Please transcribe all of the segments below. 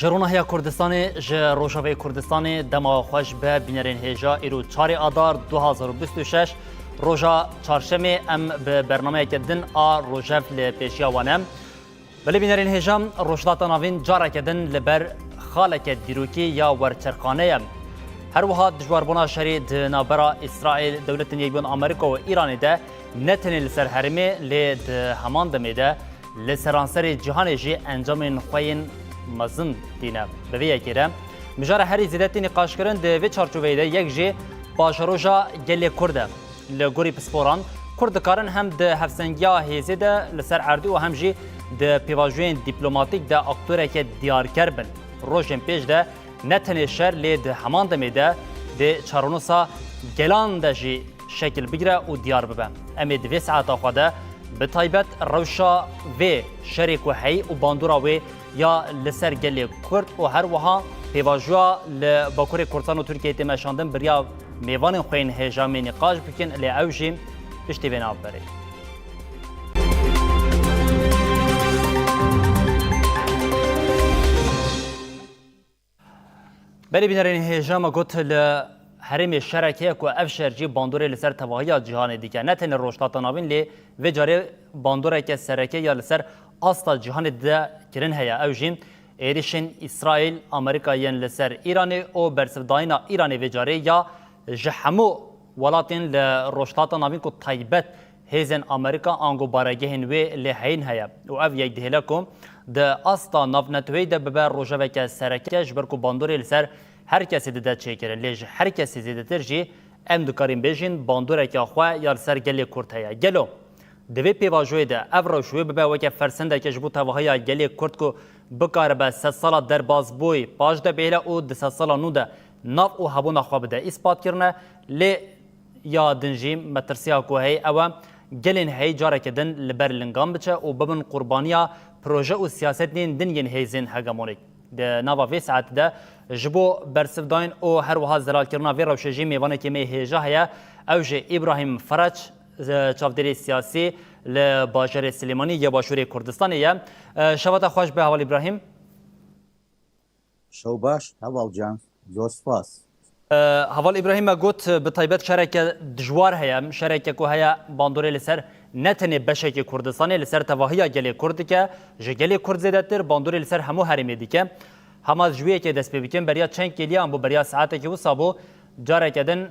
جرونهیا کردستان روجاوی کردستان دما خوش به بینرین هجا ایرو 4 آذر 2026 روجا چهارشنبه ام به برنامه کدن آ روجاف لپیشیا وانم ولی بینرین هجا روشلات ناوین جارا کدن لبر خالک دیروکی یا ورچرخانه هر وها دجواربونا شرید نابرا اسرائیل دولت نیبون آمریکا و ایران ده نتنی لسر حرمه لید همان دمیده لسرانسر جهان جی انجام خوین مزن دینه به وی اکیره مجار هری زیدتی نقاش کرن ده وی چارچوبه ده یک جی باجروجا گلی کرده لگوری پسپوران کرد کارن هم ده هفسنگیا هیزی ده لسر عردی و هم جی ده پیواجوین دیپلوماتیک ده اکتوره که دیار کربن روشن پیش ده نتنی شر لید همان دمیده ده چارونوسا گلان ده جی شکل بگیره و دیار ببن امی دوی ساعت آخواده به طایبت روشا و شریک و حی و باندورا و یا لسر گلی کرد و هر وها پیواجوا لباکور کردستان و ترکیه تماشاندن بریا میوان خوین هجامی نقاش بکن لی اوجیم پشتی بین آب بره بلی بینرین هجام گوت هرم شرکه کو افشر جی باندوره لسر تواهی جهان دیگه نه تن روشتات ناوین لی و جاره باندوره که سرکه یا لسر اصلا جهان ده کرن هیا اوجین ایریشن اسرائیل امریکا ین لسر ایران او برسفداینا ایران و جاره یا جهمو ولاتین ل روشتات ناوین کو طیبت هیزن امریکا انگو بارگهن و لهین هیا و اف یک دهلکم ده اصلا نافنتوی ده ببر روجا که سرکه جبر کو باندوره لسر هر کسی دیده چه کرد لیج هر کسی دیده ترجی ام دکاریم بیشین باندوره که آخوا یا سر گلی کرد هیا گلو دوی پیواجوی ده افرا شوی ببه وکه فرسنده که جبو تواهی گلی کرد کو بکار به 3 سال در باز بوی پاش ده بهله او 2 سال نو ده ناف او هبون خواب ده اثبات کرنه لی یا دنجیم مترسیا کو هی او گلین هی جاره کدن لبر لنگام بچه او ببن قربانیا پروژه و سیاست نین دنین هیزین هگمونیک ده نوا وی ساعت ده جبو برسفداین او هر وها زلال کرنا وی روشجی میوانه که می هیجا هیا اوج ابراهیم فرج چاودری سیاسی لباجر سلیمانی یا باشوری کردستان یا شبات خوش به حوال ابراهیم شو باش حوال جان زور سپاس حوال ابراهیم گوت به طیبت شرکه دجوار هیا شرکه کو هیا باندوره لسر نتنه بشک کردستان لسر تواهی گلی کرد که جگلی کرد زدتر باندوره لسر همو حرمی دیگه همه جویه که دست بکن بریا چند کلی هم بو بریا ساعته که وصابو جاره کدن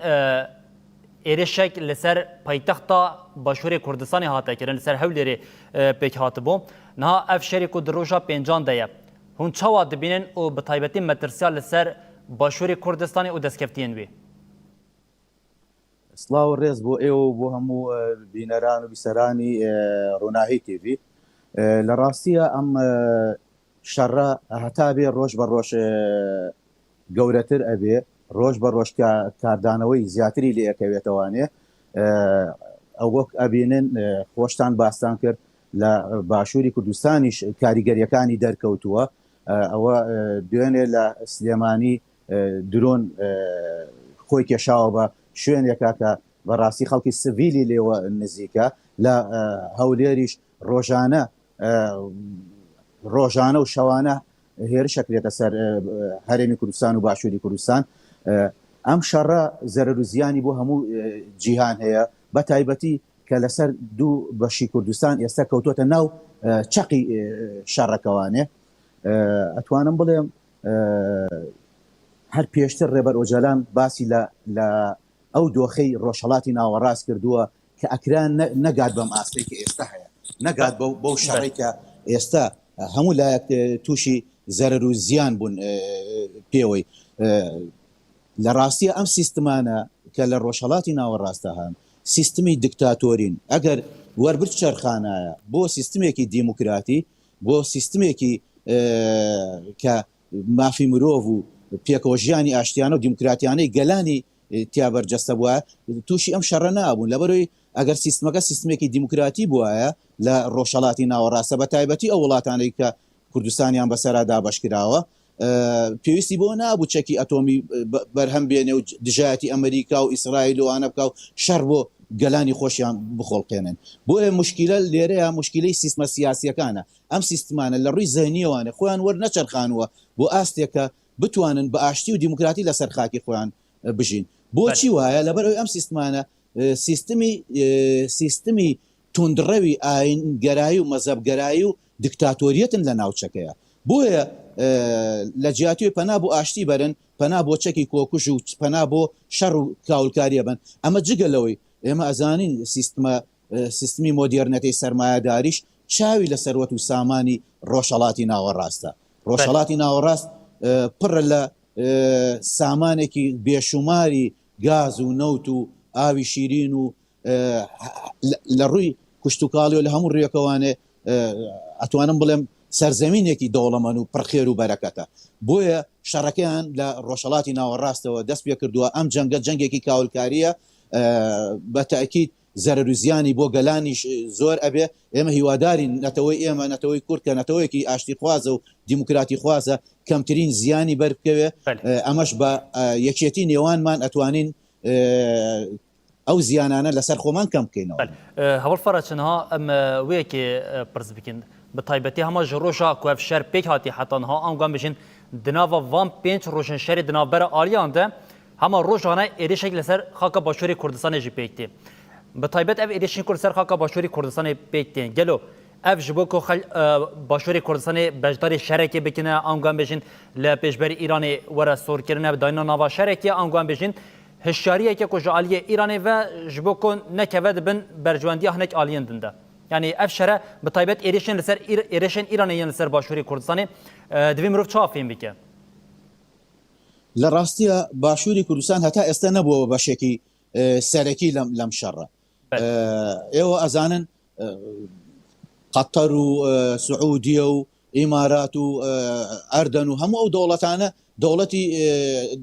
ایرشک لسر پایتختا باشوری کردستان هاته کرن لسر هولیری پیک هاته بو نه اف شریکو دروجا پنجان دایه هون چوا دبینن و به طایبتی مترسیا لسر باشوری کردستان و دستکفتین وی سلااو ڕێز بۆ ئێوە بۆ هەموو بینەران و بیسەرانی ڕۆناهی تیڤ لە ڕاستیە ئەم شەڕە هەتا بێ ڕۆژ بە ڕۆژ گەورەتر ئەبێ ڕۆژ بە ڕۆژ کاردانەوەی زیاتری لێ ئەەکەوێتەوانێ ئەو وەک ئەبینن خۆشتان باستان کرد لە باشووری کوردستانیش کاریگەریەکانی دەرکەوتووە ئەوە دوێنێ لە سلێمانی درۆن خۆی کێشاوە بە شوێنێکە کە بەڕاستی خەڵکی سڤیلی لێوە نزیکە لە هەولێریش ڕۆژانە و شەوانە هێرشەکرێتە سەر هەرێمی کوردستان و باشووری کوردستان ئەم شەڕە زەرەر و زیانی بۆ هەموو جیهان هەیە بە تایبەتی کە لەسەر دوو بەشی کوردستان ئێستا کەوتۆتە ناو چەقی شەڕەکەوانێ ئەتوانم بڵێم هەر پێشتر ڕێبەر ئۆجەلان باسی لە ئەو دۆخەی ڕۆژهەڵاتی ناوەڕاست کردووە کە ئەکران نەگات بەم ئاستەی کە ئێستا هەیە نەگات بەو شەڕی کە ئێستا هەموو لایەک تووشی زەرەر و زیان بوون پێوەی لە ڕاستیە ئەم سیستمانە کە لە ڕۆژهەڵاتی ناوەڕاستە هەن سیستمی دیکتاتۆرین ئەگەر وەربرد چەرخانایە بۆ سیستمێکی دیموکراتی بۆ سیستمێکی کە مافی مرۆڤ و پێکەوە ژیانی ئاشتیانە و دیموکراتیانەی گەلانی تیا بەرجەستە بووە تووشی ئەم شەڕە نابوون لەبەرەوەی ئەگەر سیستمەکە سیستمێکی دیموکراتی بووایە لە ڕۆژهەڵاتی ناوەڕاستە بە تایبەتی ئەو وڵاتانەی کە کوردستانیان بەسەرادا بەشکراوە پێویستی بۆ نابوو چەکی ئەتۆمی بەرهەم بێنێ و دژایەتی ئەمریکا و ئیسرائیل و ئانە بکە و شەڕ گەلانی خۆشیان بخۆڵقێنن بۆ مشکلە لێرەیە مشکلەی سیستمە سیاسیەکانە ئەم سیستمانە لە ڕووی زەهنیەوانە خۆیان وەرنەچەرخانوە بۆ ئاستێکە بتوانن بە ئاشتی و دیموکراتی لەسەر خاکی خۆیان بژین بۆچی وایە لەبەرەوەی ئەم سیستمانە سیستمی توندڕەوی ئاینگەرایی و مەزەبگەرایی و دیکتاتۆریەتن لە ناوچەکەیە بۆیە لە جیاتی پەنا بۆ ئاشتی بەرن پەنا بۆ چەکی کۆکوژ و پەنا بۆ شەڕ و کاولکاریە بن ئەمە جگەلەوەی ئێمە ئەزانین سیستمی مۆدیێرنەکەی سەرمایەداریش چاوی لە سەروەت و سامانی ڕۆژهەڵاتی ناوەڕاستە ڕۆژهەڵاتی ناوەڕاست پڕە لە سامانێکی بێشوماری گاز و نەوت و ئاوی شیرین و لە ڕووی کوشتتوکاڵی و لە هەموو ڕێکەوانێ ئەتوانم بڵێم سەرزەمینێکی دەوڵەمەند و پڕخێر و بەرەکەتە بۆیە شەڕەکەیان لە ڕۆژهەڵاتی ناوەڕاستەوە دەست پێ کردووە ئەم جەنگە جەنگێکی کاولکاریە بە تاکید زەرەر و زیانی بۆ گەلانیش زۆر ئەبێ ئێمە هیوادارین نەتەوەی ئێمە نەتەوەی کورد کە نەتەوەیەکی ئاشتی خوازە و دیموکراتی خوازە کەمترین زیانی بەربکەوێ ئەمەش بە یەکێتی نێوانمان ئەتوانین ئەو زیانانە لەسەر خۆمان کەم بکەینەوە هەوڵ فەرچنها ئەم وەیەکی پرس بکەین بە تایبەتی هەمە ژ ڕۆژە کوێف شەر پێک هاتی حتانها ئەنگام بژین دناوە وان پێنج ڕۆژن شەری دناوبەرە ئالیاندا هەمە ڕۆژانە ئێرشێک لەسەر خاکە باشووری کوردستانی پێکتێ بە تایبەت ئەو ئێرشین کورد سەر خاکە باشووری کوردستانی پێکتێن گەلو ئەف ji bo ku başûrê Kurdistanê beşdarê şerekê bikine angan bêjin li pêşberî Îranê were sorkirine dayna nava şerekê angan bêjin hişyariyeke ku ji aliyê Îranê ve ji bo ku nekeve dibin berciwendiya hinek aliyên din de yani ev şere bi taybet êrişên li ser êrişên Îranê yên li ser başûrê Kurdistanê divê mirov çawa fêm bike لە ڕاستیە باشووری کوردستان هەتا ئێستا نەبووە بەشێکی سەرەکی لەم شەڕە ئێوە ئەزانن قەتەر و سعودیە و ئیمارات و ئەردەن و هەموو ئەو دەوڵەتانە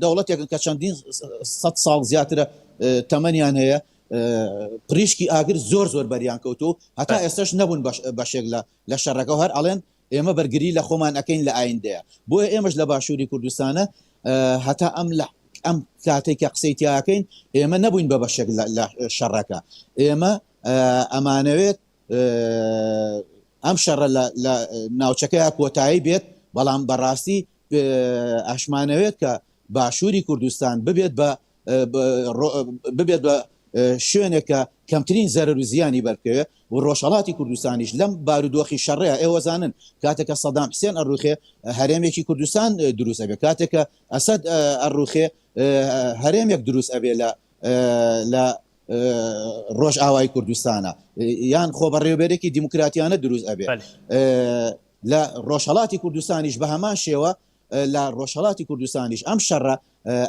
دەوڵەتێکن کە چەندین سەد ساڵ زیاترە تەمەنیان هەیە پریشکی ئاگر زۆر بەریان کەوتو هەتا ئێستاش نەبوون بەشێک لە شەڕەکە هەر ئەڵێن ئێمە بەرگری لە خۆمان ئەەکەین لە ئایندەیە بۆیە ئێمەش لە باشووری کوردستانە هەتا ئەم کاتێککە قسەی تیاکەین ئێمە نەبووین بە بەشێک لە شەڕەکە ئێمە ئەمانەوێت ئەم شەڕە لە ناوچەکەی کۆتایی بێت بەڵام بەڕاستی ئاشمانەوێت کە باشووری کوردستان ببێت بە شوێنێکە کەمترین زەرەر و زیانی بەرکەوێت و ڕۆژهەڵاتی کوردستانیش لەم بارودۆخی شەڕەیە ئێوەزانن کاتێکە سەدام حسێن ئەڕوخێ هەرێمێکی کوردستان دروست ئەبێ کاتێکە ئەسەد ئەڕوخێ هەرێمێک دروست ئەبێ لە ڕۆژ ئاوای کوردستانە یان خۆ بەڕێوەبەرێکی دیموکراتیانە دروست ئەبێ لە ڕۆژهەڵاتی کوردستانیش بە هەمان شێوە لە ڕۆژهەڵاتی کوردستانیش ئەم شەڕە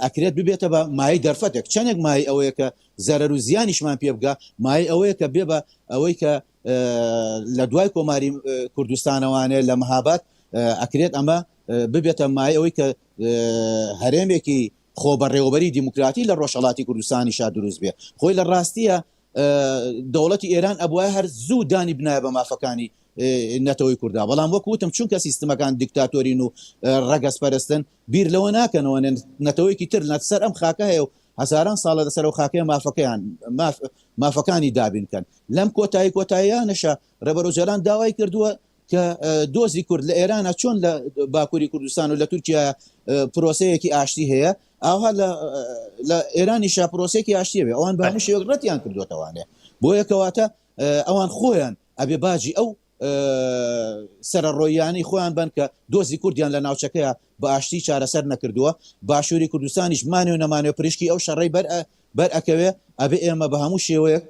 ئەکرێت ببێتە بە مای دەرفەتێک چەندێک مای ئەوەیە کە زەرەر و زیانیشمان پێ بگە مای ئەوەیە کە بێ بە ئەوەی کە لە دوای کۆماری کوردستانەوانێ لە مەهابەت ئەکرێت ئەمە ببێتە مای ئەوەی کە هەرێمێکی خۆ بەڕێوەبەری دیموکراتی لە ڕۆژهەڵاتی کوردستانیشا دروست بێ خۆی لە ڕاستیە دەوڵەتی ئێران ئەبووە هەر زوو دانی بنایە بە مافەکانی نەتەوەی کووردا بەڵام وەکوتم چونکە سیستمەکان دیکتاتۆرین و ڕەگەزپەرستن بیر لەوە ناکەنەوە نەتەوەیکی تر نەسەر ئەم خاکە هەیە و هەزاران ساڵە لەسەر و خاکەیە مافەکانی دابینکەن لەم کۆتاییانەشە ڕێبەرۆجەران داوای کردووە کە دۆزی کورد لە ئێرانە چۆن لە باکووری کوردستان و لە تورکیا پرۆسەیەکی ئاشتی هەیە ئاها لە ئێرانیشا پرۆسێکی ئاشتیە بێ ئەوان بە هەموو شێوەک ڕەتیان کردوێتەوانێ بۆ یەکەواتە ئەوان خۆیان ئەبێ باجی ئەو سەرڕۆیانی خۆیان بن کە دۆزی کوردیان لە ناوچەکەیە بە ئاشتی چارەسەر نەکردووە باشووری کوردستانیش مانێ و نەمانێ پرشکی ئەو شەڕەی بەر ئەکەوێ ئەبێ ئێمە بە هەموو شێوەیەک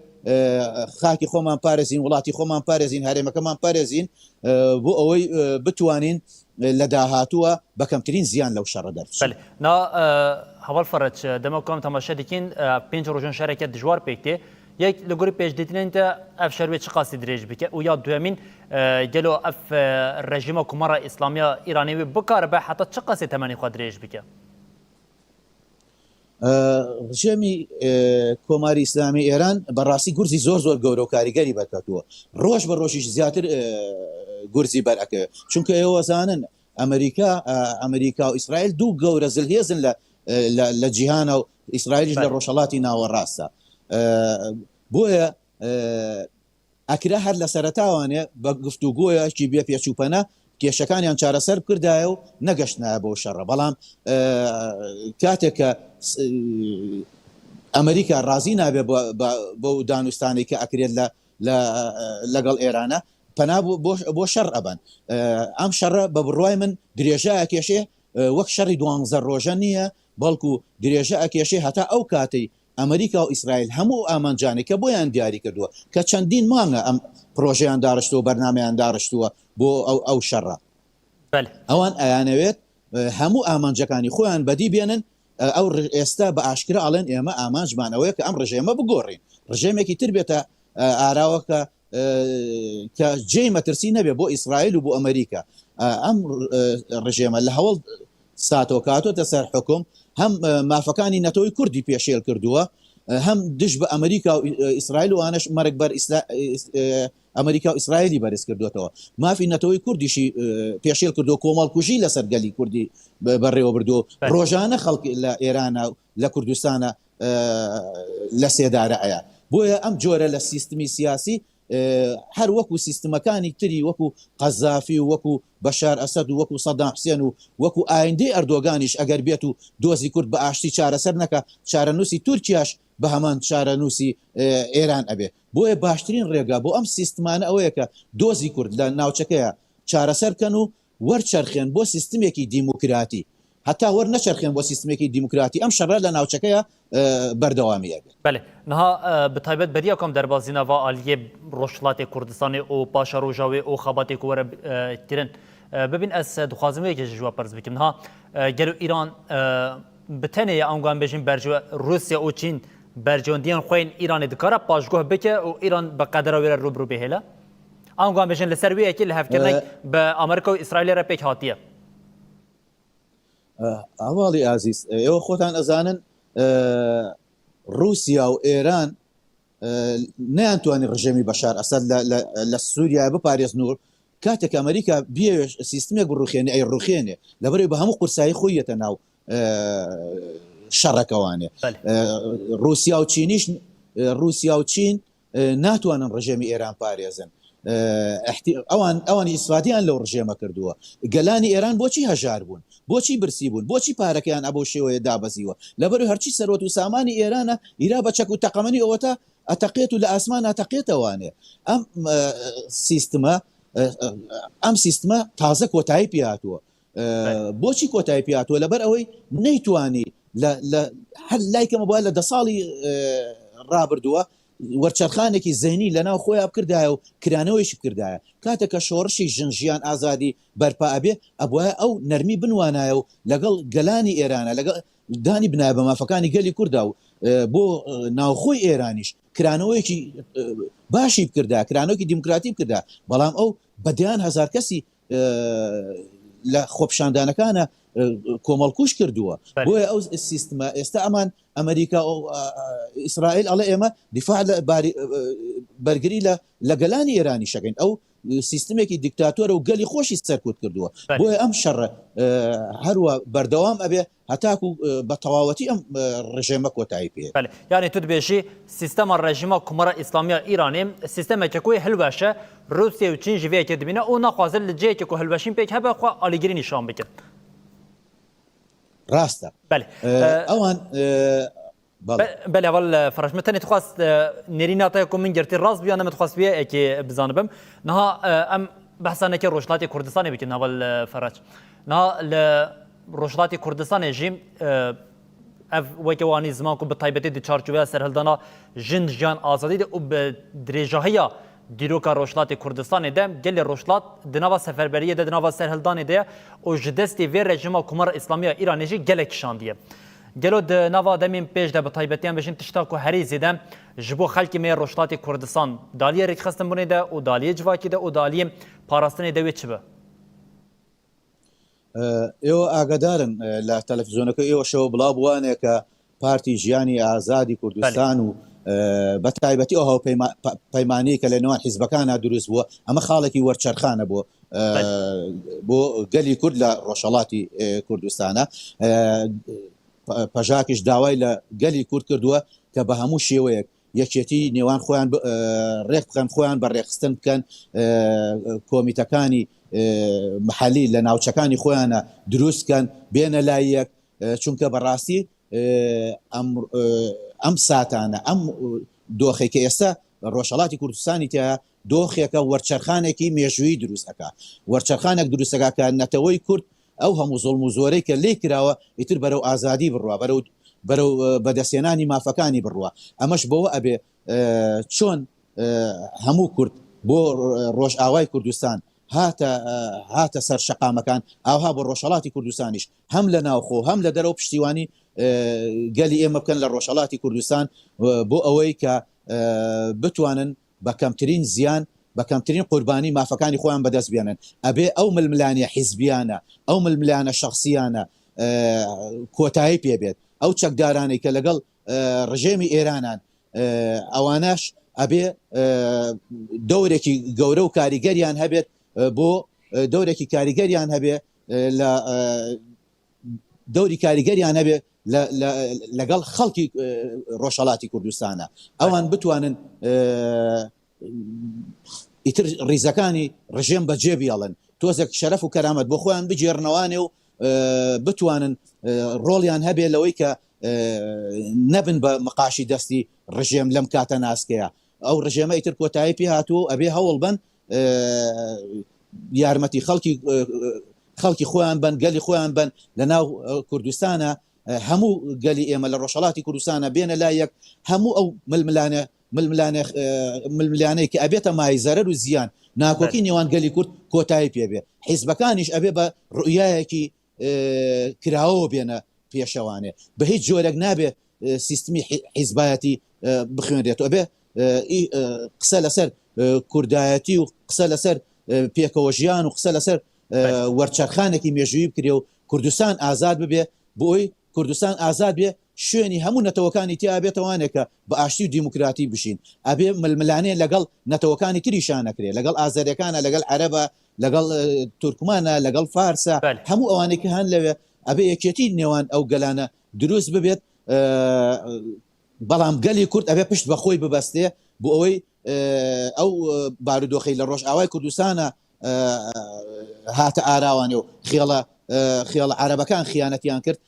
خاکی خۆمان پارێزین وڵاتی خۆمان پارێزین هەرێمەکەمان پارێزین بۆ ئەوەی بتوانین لە داهاتووە بە کەمترین زیان لەو شەڕە دەرچێت هەوڵ فەرەج دەمەکۆم تەماشا دەکەین پێنج ڕۆژن شارێکە دژوار پێکتێ یک لەگوری پێشدێتنێنتە ئەف شەروێ چ قاسی درێژ بکە و یا دوێمین گەلۆ ئەف ڕژیمە کومەڕە ئیسلامیە ئیرانیوی بکارە بە حتا چ قاسی تەمەنی خوا درێژ بکە ڕژێمی کۆماری ئیسلامی ئێران بەڕاستی گورزی زۆر گەورە و کاریگەری بەرکەوتووە ڕۆژ بە ڕۆژیش زیاتر گورزی بەرەکە چونکە ئێوەزانن ئەمریکا و ئیسرائیل دوو گەورە زلهێزن لە جیهانە و ئیسرائیلیش لە ڕۆژهەڵاتی ناوەڕاستە بۆیە ئەکرا هەر لە سەرەتاوانێ بە گفتوگۆیەکی بێ پێچووپەنە کێشەکانیان چارەسەر کردایە و نەگەشتنایە بۆ شەڕە بەڵام کاتێک کە ئەمریکا ڕازی نابێ بۆ دانوستانی کە ئەکرێت لەگەڵ ئێرانە پەنا بۆ شەڕ ئەبن ئەم شەڕە بە بڕوای من درێژە کێشێ وەک شەڕی 12 ڕۆژە نییە بەڵکو درێژە ئەکێشێ هەتا ئەو کاتەی ئەمریکا و ئیسرائیل هەموو ئامانجانی کە بۆیان دیاری کردووە کە چەندین مانگە ئەم پرۆژەیان داڕشتووە بەرنمەیان داڕشتووە بۆ ئەو شەڕە ئەوان ئەیانەوێت هەموو ئامانجەکانی خۆیان بەدی بێنن ئەو ئێستا بە ئاشکرا ئەڵێن ئێمە ئامانجمانەوەی کە ئەم ڕژێمە بگۆڕین ڕژێمێکی تر بێتە ئاراوەکە کە جێی مەترسی نەبێ بۆ ئیسرائیل و بۆ ئەمریکا ئەم ڕژێمە لە هەوڵ ساتۆ کاتۆتە سەر حکوم هەم مافەکانی نەتۆی کوردی پێشێل کردووە هەم دش بە ئەمریکا و ئیسرائیل و ئانەش مەرگ بەر ئەمریکا و ئیسرائیلی بەرز کردوێتەوە مافی نەتەوەی کوردیشی پێشێل کردو کۆمەڵکوژی لەسەر گەلی کوردی بەڕێوە بردو ڕۆژانە خەڵک لە ئێرانە لە کوردستانە لە سێدارە ئەیە بۆیە ئەم جۆرە لە سیستمی سیاسی هەر وەکو سیستمەکانی تری وەکو قەزافی و وەکو بەشار ئەسەد و وەکو سەدام حوسێن و وەکو ئایندەی ئەردۆگانیش ئەگەر بێت و دۆزی کورد بە ئاشتی چارەسەر نەکە چارەنووسی تورکیاش بە هەمان چارەنووسی ئێران ئەبێ بۆیە باشترین ڕێگا بۆ ئەم سیستمانە ئەوەیە کە دۆزی کورد لە ناوچەکەیە چارەسەرکەن و وەرچەرخێن بۆ سیستمێکی دیموکراتی هەتا وەر نەچەرخێن بۆ سیستمێکی دیموکراتی ئەم شەڕە لە ناوچەکەیە بەردەوامیە بێت. بله نها بتایبەت بەریە کۆم دەربازینەوە ئالیە ڕۆژهەڵاتی کوردستانی و پاشە ڕۆژاوی و خەباتی وەرە ترن ببین ئەس دخوازم یەکێکی ژوە پەرز بکەم نها گەل و ئیران بتەنەیە ئەنگوان بێژین بەرجوە رووسیا و چین بەرجۆندیان خۆین ئیرانی دکارە پاشگۆه بکە و ئیران بە قەدەرەوێرە ڕوبڕوو بهێلە ئەنگوان بێژین لەسەر وەیەکی لە هەفکردنێک بە ئەمریکا و ئیسرائیل رە پێک هاتیە ئاواڵی ئازیز ئێوە خۆتان ئەزانن رووسیا و ئێران نەیانتوانی ڕژێمی بەشار ئەسەد لە سووریا بپارێزن و کاتێک ئەمریکا بێ سیستمێک بڕوخێنێ ئەی ڕوخێنێ لەبەرەوەی بە هەموو قورسایی خۆیەتە ناو شەڕەکەوانێ رووسیا و چینیش رووسیا و چین ناتوانن ڕژێمی ئێران پارێزن ئەوانی ئیسفادیان لەو ڕژێمە کردووە گەلانی ئێران بۆچی هەژار بوون بۆچی برسی بوون بۆچی پارەکەیان ئەبەو شێوەیە دابەزیوە لەبەرەوەی هەرچی سەرۆت و سامانی ئێرانە ئیرا بە چەک و تەقەمەنی ئەوەتە ئەتەقێت و لە ئاسمان ئەتەقێتەوانێ ئەم سیستمە تازە کۆتایی پێهاتووە بۆچی کۆتایی پێهاتووە لەبەر ئەوەی نەیتوانی هەر لایکەمە بە لە 10 ساڵی ڕابردووە وەرچەرخانێکی زەینی لەناو خۆیان بکردایە و کرانەوەیشی بکردایە کاتێکە شۆڕشی ژنژیان ئازادی بەرپا ئەبێ ئەبوایە ئەو نەرمی بنوانایە و لەگەڵ گەلانی ئێرانە لەگەڵ دانی بنایە بە مافەکانی گەلی کووردا و بۆ ناوخۆی ئێرانیش کرانەوەیەکی باشی بکردا کرانەوەکی دیموکراتی بکردا بەڵام ئەو بەدیان هەزار کەسی لە خۆپشاندانەکانە کۆمەڵکوش کردووە بۆیە ئەو سیستمە ئێستا ئەمان ئەمریکا و ئیسرائیل ئەڵێ ئێمە دیفاع بەرگری لە گەلانی ئێرانی شەکەین ئەو سیستمێکی دیکتاتۆرە و گەلی خۆشی سەرکوت کردووە بۆیە ئەم شەڕە هەروە بەردەوام ئەبێ هەتاکو بە تەواوەتی ئەم ڕژێمە کۆتایی پێ یعنی تو دبێژی سیستەمە ڕێژیمە کومەرە ئیسلامیە ئیرانی سیستەمێکە کوی هەلوەشە رووسیا و چین ژێیەکە دبینە ئەو ناخوازن لە جەیەکێک و هەلوەشین پێک هەبە خوا ئالیگری نیشان بکرد ڕاستە ئەوان بله اول فرش متنی تخواست نریناتا کو من گرتی راست بیانم تخواست بیه که بزنم نها ام بحثانه که روشلاتی کردستانی بکن اول فرج نها ل روشلاتی کردستان جیم اف وکوانی زمان کو به طیبتی دی چارچوبه سرهلدانا جند جان آزادی ده و به درجهیا دیروکا روشلاتی کردستان ده گل روشلات دنوا سفربریه ده دنوا سرهلدانی ده و جدستی وی رژیم کومر اسلامی ایرانی جی گلک شاندیه گلو د نوا دمین پیش ده بطایبتیان بشین تشتا کو هری زیدم جبو خلکی می روشلاتی کردستان دالیه ریک خستم بونه ده و دالیه جواکی ده و دالیه پاراستنی دوی چه به ئێوە ئاگادارن لە تەلەڤیزۆنەکە ئێوە شەوە بڵاو بوانێ کە پارتی ژیانی ئازادی کوردستان و بە تایبەتی ئەو پەیمانەی کە لە نێوان حیزبەکانە دروست بووە ئەمە خاڵێکی وەرچەرخانە بۆ گەلی کورد لە ڕۆژهەڵاتی کوردستانە پەژاکیش داوای لە گەلی کورد کردووە کە بە هەموو شێوەیەک یەکێتی نێوان خۆیان ڕێک بکەن خۆیان بە ڕێخستن بکەن کۆمیتەکانی محلی لە ناوچەکانی خۆیانە دروستکەن بێنە لای یەک چونکە بەڕاستی ئەم ساتانە ئەم دۆخێکە ئێستا ڕۆژهەڵاتی کوردستانی تیا دۆخێکە وەرچەرخانێکی مێژووی دروستەکە وەرچەرخانێک دروستەکە کە نەتەوەی کورد ئەو هەموو زۆڵم و زۆرەی کە لێ کراوە ئیتر بەرەو ئازادی بڕوە بەرەو بەدەستێنانی مافەکانی بڕوە ئەمەش بەوە ئەبێ چۆن هەموو کورد بۆ ڕۆژئاوای کوردستان هاتە سەر شەقامەکان ئاها بۆ ڕۆژهەڵاتی کوردستانیش هەم لە ناوخۆ هەم لە دەرەوە پشتیوانی گەلی ئێمە بکەن لە ڕۆژهەڵاتی کوردستان بۆ ئەوەی کە بتوانن بە کەمترین زیان بە کەمترین قوربانی مافەکانی خۆیان بەدەست بێنن ئەبێ ئەو ململانیە حیزبیانە ئەو ململانە شخصیانە کۆتایی پێبێت ئەو چەکدارانەی کە لەگەڵ ڕژێمی ئێرانان ئەوانەش ئەبێ دەورێکی گەورە و کاریگەریان هەبێت بۆ دەورێکی کاریگەریان هەبێ لە دەوری کاریگەریان هەبێ لەگەڵ خەڵکی ڕۆژهەڵاتی کوردستانە ئەوان بتوانن ئیتر ڕیزەکانی ڕژێم بەجێ بێڵن تۆزێک شەرەف و کەرامەت بۆ خۆیان بجێڕنەوانێ و بتوانن ڕۆڵیان هەبێ لەوەی کە نەبن بە مقاشی دەستی ڕژێم لەم کاتە ناسکەیە ئەو ڕژێمە ئیتر کۆتایی پێ هاتوو ئەبێ هەوڵ بن یارمەتی خەڵکی خۆیان بن گەلی خۆیان بن لە ناو کوردستانە هەموو گەلی ئێمە لە ڕۆژهەڵاتی کوردستانە بێنە لای یەک هەموو ئەو ململانەی کە ئەبێتە مای زەرەر و زیان ناکۆکی نێوان گەلی کورد کۆتایی پێبێ حیزبەکانیش ئەبێ بە ڕوئیایەکی کراوە بێنە پێشەوانێ بە هیچ جۆرەك نابێ سیستمی حیزبایەتی بخوێنرێتەوە بێ قسە لەسەر کوردایەتی و قسە لەسەر پێکەوە ژیان و قسە لەسەر وەرچەرخانێکی مێژووی بکرێ و کوردستان ئازاد ببێ بۆی کوردستان ئازاد بێ شوێنی هەموو نەتەوەکانی تیا بێتەوانێکە بە ئاشتی و دیموکراتی بشین ئەبێ ململانێ لەگەڵ نەتەوەکانی تریشان نەکرێ لەگەڵ ئازاریەکانە لەگەڵ عەرەبە لەگەڵ تورکمانە لەگەڵ فارسە هەموو ئەوانێکی هەن لەوێ ئەبێ یەکێتی نێوان ئەو گەلانە دروست ببێت بەڵام گەلی کورد ئەبێ پشت بەخۆی ببەستێ بۆ ئەوەی ئەو بارودۆخەی لە ڕۆژئاوای کوردستانە هاتە ئاراوانێ و خێڵە عەرەبەکان خیانەتیان کرد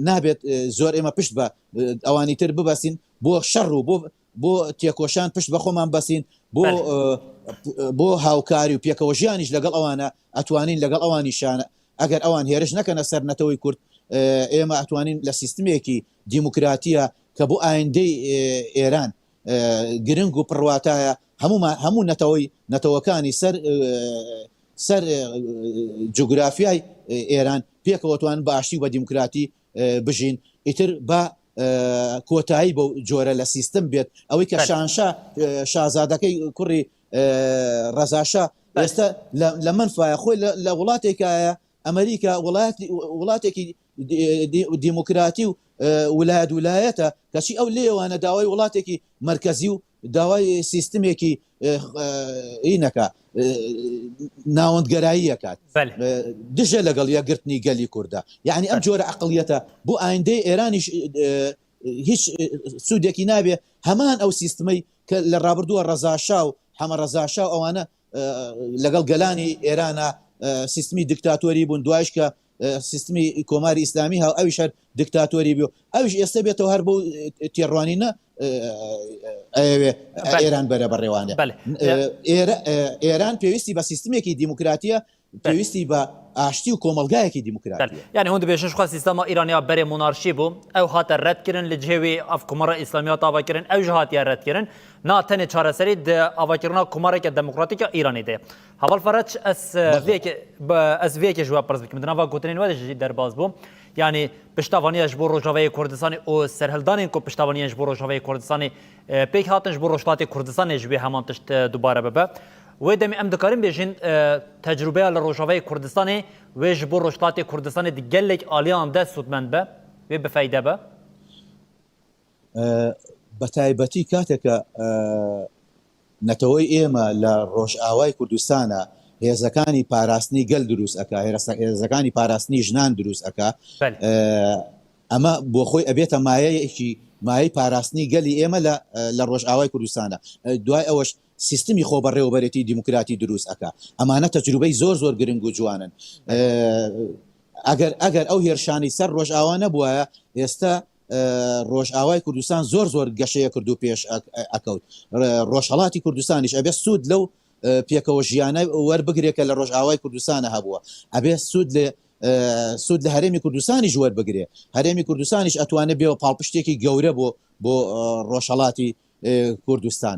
نابێت زۆر ئێمە پشت بە ئەوانی تر ببەسین بۆ شەڕ و بۆ تێکۆشان پشت بە خۆمان بەسین بۆ هاوکاری و پێکەوە ژیانیش لەگەڵ ئەوانە ئەتوانین لەگەڵ ئەوانیشانە ئەگەر ئەوان هێرش نەکەنە سەر نەتەوەی کورد ئێمە ئەتوانین لە سیستمێکی دیموکراتیە کە بۆ ئایندەی ئێران گرنگ و پڕواتایە هەموو نەتەوەکانی سەر جوگرافیای ئێران پێکەوەتوان باشی و بە دیموکراتی بژین ئیتر بە کۆتایی بە جۆرە لە سیستم بێت ئەوەی کە شانشا شازادەکەی کوڕی ڕەزاشا ئێستا لە منفایە خۆی لە وڵاتێکایە ئەمریکا وڵاتێکی دیموکراتی و ویلایەتە کەچی ئەو لێوانە داوای وڵاتێکی مرکزی و داوای سیستمێکی ئینەکە ناوەندگەرایی ئەکات دژە لەگەڵ یەکگرتنی گەلی کووردە یعنی ئەم جۆرە عەقڵیەتە بۆ ئایندەی ئێرانیش هیچ سوودێکی نابێ هەمان ئەو سیستمەی کە لە ڕابردووە ڕەزاشا و حەمە ڕەزاشا و ئەوانە لەگەڵ گەلانی ئێرانە سیستمی دیکتاتۆری بوون دوایش کە سیستمی کۆماری ئیسلامی هاو ئەویش هەر دیکتاتۆری بوو ئەویش ئێستا بێتەوە هەر بۆ تێڕوانینە ئێران بەرە بەڕێوانێ ئێران پێویستی بە سیستمێکی دیموکراتیە پێویستی بە ئاشتی و کۆمەلگایەکی دیموکراتیە یعنی هەوڵ دەبێژن خوا سیستەما ئیرانیا بەرێ مونارشی بوو ئەو هاتە ڕەتکردن لە جێوی ئەف کومەڕە ئیسلامیات ئاواکردن ئەوژ هاتیە ڕەتکردن نا تەنێ چارەسەری ئاواکردنا کومەڕێکە دەموکراتیکە ئیرانی دێ هەڤڵ فەرەج ئەس vêkê ji we pirs bikim di nava gotinên we de jî derbas bû yani piştavaniya ji bo Rojavayê Kurdistanê û serhildanên ku piştavaniyan ji bo Rojavayê Kurdistanê pêk hatin ji bo Rojhilatê Kurdistanê ji vê heman tişt dubare bibe wê demê em dikarin bêjin tecrübeya li Rojavayê Kurdistanê wê ji bo Rojhilatê Kurdistanê di gelek aliyan de sûdmend be wê bifeyde be بە تایبەتی کاتێکە نەتەوەی ئێمە لە ڕۆژئاوای کوردستانە هێزەکانی پاراستنی گەل دروست ئەکا هێزەکانی پاراستنی ژنان دروست ئەکا ئەمە بۆ خۆی ئەبێتە مایەیەکی مای پاراستنی گەلی ئێمە لە ڕۆژئاوای کوردستانە دوای ئەوەش سیستمی خۆبەڕێوەبەرێتی دیموکراتی دروست ئەکا ئەمانە تەجروبەی زۆر گرنگ و جوانن ئەگەر ئەو هێرشانی سەر ڕۆژئاوا نەبووایە ئێستا ڕۆژئاوای کوردستان زۆر گەشەیە کردو پێش ئەکەوت ڕۆژهەڵاتی کوردستانیش ئەبێ سوود لەو پێکەوە ژیانە وەربگرێکە لە ڕۆژئاوای کوردستانە هەبووە ئەبێ سوود لە هەرێمی کوردستانیش وەربگرێ هەرێمی کوردستانیش ئەتوانێت بێەوە پاڵپشتێکی گەورە بۆ ڕۆژهەڵاتی کوردستان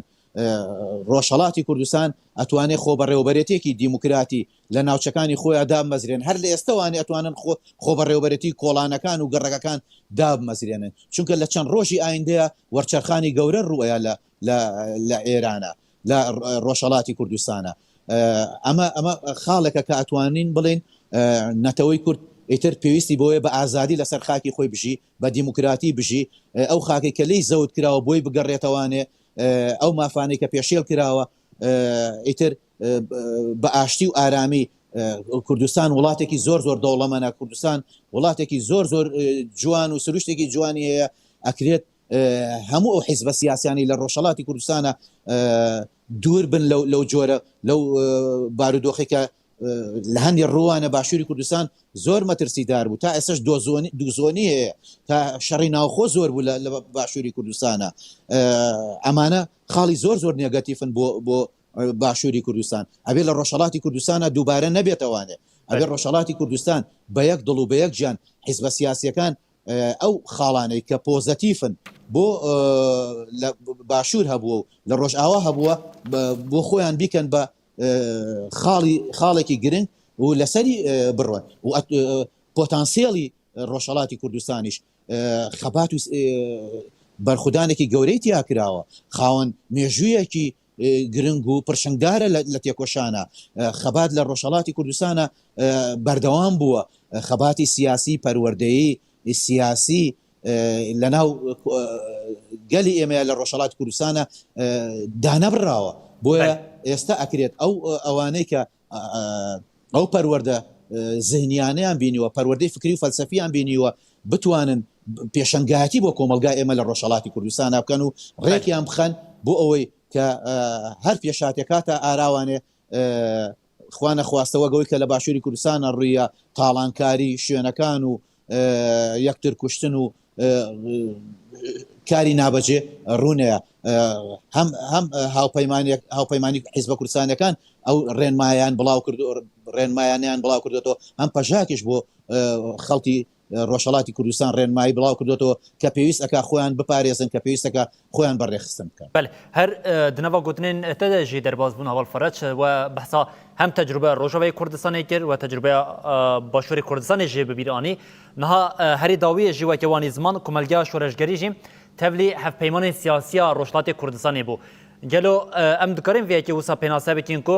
ڕۆژهەڵاتی کوردستان ئەتوانێت خۆبەڕێوەبەرێتێکی دیموکراتی لە ناوچەکانی خۆیان دامەزرێن هەر لە ئێستاوانێ ئەتوانن خۆبەڕێوەبەرێتی کۆڵانەکان و گەڕەکەکان دامەزرێنن چونکە لە چەند ڕۆژی ئایندەیە وەرچەرخانی گەورە ڕووەیە لە ئێرانە لە ڕۆژهەڵاتی کوردستانە ئەمە خاڵێکە کە ئەتوانین بڵێن نەتەوەی کورد ئیتر پێویستی بۆیە بە ئازادی لەسەر خاکی خۆی بژی بە دیموکراتی بژی ئەو خاکی کە لی زەوت کراوە بۆی بگەڕێتەوانێ ئەو مافانەی کە پێشێل کراوە ئیتر بە ئاشتی و ئارامی کوردستان وڵاتێکی زۆر دەوڵەمەنە کوردستان وڵاتێکی زۆر جوان و سروشتێکی جوانی هەیە ئەکرێت هەموو ئەو حیزبە سیاسیانی لە ڕۆژهەڵاتی کوردستانە دوور بن لەو جۆرە لەو بارودۆخێکە لە هەندی ڕوانە باشووری کوردستان زۆر مەترسیدار بوو تا ئێستش دووزۆنی هەیە تا شەڕی ناوخۆ زۆر بوو لە باشووری کوردستانە ئەمانە خاڵی زۆر نێگەتیفن بۆ باشووری کوردستان ئەبێ لە ڕۆژهەڵاتی کوردستانە دووبارە نەبێتەوانێ ئەبێ ڕۆژهەڵاتی کوردستان بە یەک دڵ و بە یەک گیان حیزبە سیاسیەکان ئەو خاڵانەی کە پۆزەتیفن بۆ باشوور هەبووە و لە ڕۆژئاوا هەبووە بۆ خۆیان بیکەن بە خاڵێکی گرنگ و لەسەری بڕوان و پۆتانسیێڵی ڕۆژهەڵاتی کوردستانیش خەبات و بەرخودانێکی گەورەی تیا کراوە خاوەن مێژوویەکی گرنگ و پرشنگدارە لە تێکۆشانە خەبات لە ڕۆژهەڵاتی کوردستانە بەردەوام بووە خەباتی سیاسی پەروەردەیی سیاسی لەناو گەلی ئێمە لە ڕۆژهەڵاتی کوردستانە دانەبراوە بۆیە ئێستا ئەکرێت ئەوانەی کە ئەو پەروەردە زهنیانیان بینیوە پەروەردەی فکری و فەلسەفیان بینیوە بتوانن پێشەنگایەتی بۆ کۆمەلگای ئێمە لە ڕۆژهەڵاتی کوردستانە بکەن و ڕێکیان بخەن بۆ ئەوەی کە هەر پێشاتێکاتە ئاراوانێ خوا نەخواستەوە گەوەی کە لە باشووری کوردستانە ڕوویە تاڵانکاری شوێنەکان و یەکتر کوشتن و کاری نابەجێ ڕوونەیە هەم هاوپەیمانی حیزبە کوردستانەکان ئەو ڕێنمایان بڵاو کردێتەوە هەم پەژاکیش بۆ خەڵکی ڕۆژهەڵاتی کوردستان ڕێنمایی بڵاو کردێتەوە کە پێویست ئەکا خۆیان بپارێزن کە پێویستەکە خۆیان بەڕێخستن بکەن هەر دنەوە گوتنین تەدەژی دەربازبوون هەوڵفەرەج و بەحسا هەم تەجروبە ڕۆژەوەی کوردستانی کرد و تەجروبە باشووری کوردستانی ژێ ببیرانی نها هەری داویە ژیوەکەوانی زمان کۆمەلگا شۆرەژگەری ژیم تەبلی هەفپەیمانی سیاسیە ڕۆژهەڵاتی کوردستانی بوو گەلو ئەم دکارین vêyekê wisa pênase bikin ku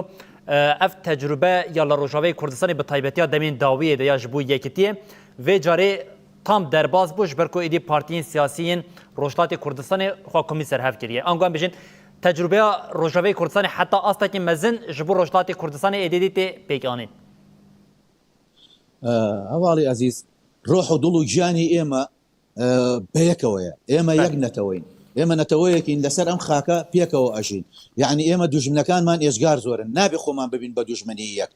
ev tecrübe ya li Rojavayê Kurdistanê bi taybetiya demên dawiyê de ya ji bo yekîtiyê vê carê tam derbas bû ji ber ku êdî partiyên siyasî yên Rojhilatê Kurdistanê xwe komî serhev kiriye. Anguan bijin tecrübeya Rojavayê Kurdistanê heta astekî mezin ji bo Rojhilatê Kurdistanê êdî tê pêkanîn. هەواڵی ئەزیز ڕۆح و دڵ و گیانی ئێمە بەیەکەوەیە ئێمە یەک نەتەوەین ئێمە نەتەوەیەکین لەسەر ئەم خاکە پێکەوە ئەژین یعنی ئێمە دوژمنەکانمان ئێژگار زۆرن نابێ خۆمان ببین بە دوژمنی یەک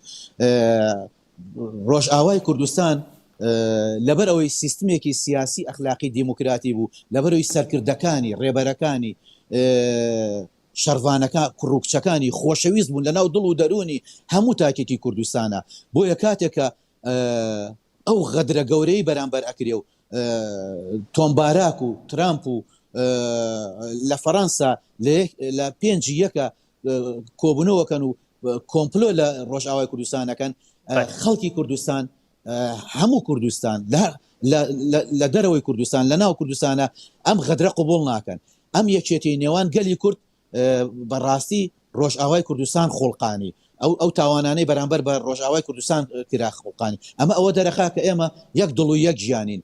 ڕۆژئاوای کوردستان لەبەر ئەوەی سیستمێکی سیاسی ئەخلاقی دیموکراتی بوو لەبەرەوەی سەرکردەکانی ڕێبەرەکانی شەڕوانەکە کوڕوکچەکانی خۆشەویست بوون لەناو دڵ و دەرونی هەموو تاکێکی کوردستانە بۆیە کاتێکە ئەو غەدرە گەورەی بەرامبەر ئەکرێ و تۆمباراک و ترامپ و لە فەڕەنسا لە پێنجی یەکە کۆبوونەوەکەن و کۆمپلۆ لە ڕۆژئاوای کوردستانەکەن خەڵکی کوردستان هەموو کوردستان لە دەرەوەی کوردستان لە ناو کوردستانە ئەم غەدرە قبوڵ ناکەن ئەم یەکێتی نێوان گەلی کورد بەڕاستی ڕۆژئاوای کوردستان خۆڵقانی ئەو تاوانانەی بەرامبەر بە ڕۆژئاوای کوردستان کرا خۆڵقانی ئەمە ئەوە دەرەخا کە ئێمە یەک دڵ و یەک ژیانین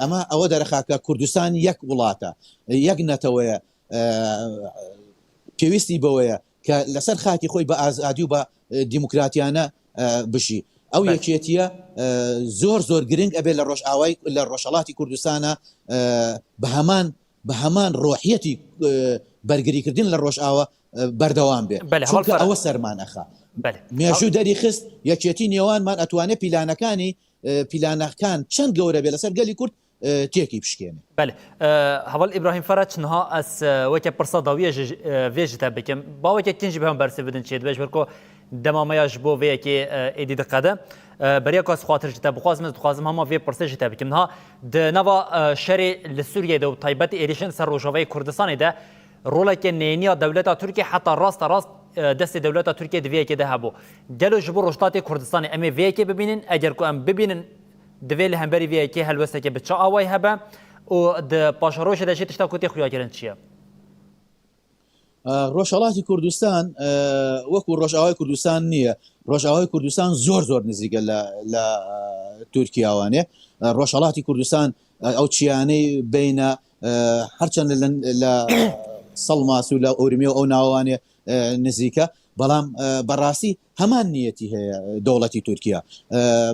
ئەمە ئەوە دەرەخا کە کوردستان یەک وڵاتە یەک نەتەوەیە پێویستی بەوەیە کە لەسەر خاکی خۆی بە ئازادی و بە دیموکراتیانە بژی ئەو یەکێتیە زۆر گرنگ ئەبێ لە ڕۆژئاوای لە ڕۆژهەڵاتی کوردستانە بە هەمان ڕۆحیەتی بەرگریکردن لە ڕۆژئاوا بەردەوام بێ چونکە ئەوە سەرمانەخا مێژوو دەری خست یەکێتی نێوانمان ئەتوانێت پیلانەکان چەند گەورە بێ لەسەر گەلی کورد تێکی بشکێنێ هەوڵ ئیبراهیم فەرەچنها ئەس وەکە پرسە داویە vêjî te bikim bawekek din jî bi hem bersê bidin çê dibêj bir ku demamaya ji bo vê yekê êdî diqede beriya kas xatir ji te bixwazim ez dixwazim hema vê pirsê jî te bikim niha di nava şerê li Sûriyê de û taybetî êrişin ser Rojavayê Kurdistanê de roleke nêniya dewleta Tirkiye heta rasta rast destê dewleta Tirkiye di vê yekê de hebû gelo ji bo rojdatê Kurdistanê em ê vê yekê bibînin eger ku em bibînin divê li hemberî vê yekê helwesteke bi çi awayî hebe û di paşarojê de jî tişta ku tê xuyakirin çi ye ڕۆژهەڵاتی کوردستان وەکو ڕۆژئاوای کوردستان نییە ڕۆژئاوای کوردستان زۆر نزیکە لە تورکیاوانێ ڕۆژهەڵاتی کوردستان ئەو چیانەی بینە هەرچەند لە سەڵماس و لە ئۆرمیە و ئەو ناوانێ نزیکە بەڵام بەڕاستی هەمان نیەتی هەیە دەوڵەتی تورکیا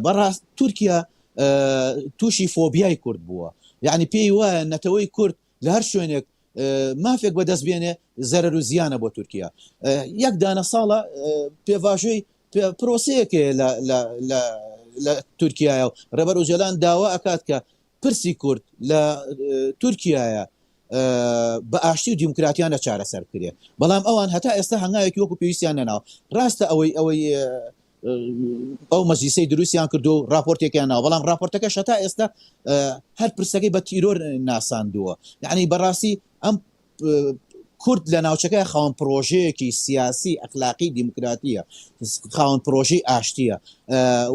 بەڕاست تورکیا تووشی فۆبیای کورد بووە یعنی پێی وایە نەتەوەی کورد لە هەر شوێنێک مافێک بەدەست بێنێ زەرەر و زیانە بۆ تورکیا یەک دانە ساڵە پێڤژووی پرۆسەیەکێ لە تورکایە و ڕێبەر ئۆژەلان داوا ئەکات کە پرسی کورد لە تورکایە بە ئاشتی و دیموکراتیانە چارەسەر کرێ بەڵام ئەوان هەتا ئێستا هەنگاوێکی وەکو پێویستیان نەناوە ڕاستە ئەوەی ئەو مەجلیسەی دروستیان کردو و راپۆرتێکیان ناوە بەڵام راپۆرتەکەش هەتا ئێستا هەر پرسەکەی بە تیرۆر ناساندووە یعنی بەڕاستی ئەم کورد لە ناوچەکەی خاوەن پرۆژەیەکی سیاسی ئەخلاقی دیموکراتیە خاوەن پرۆژەی ئاشتیە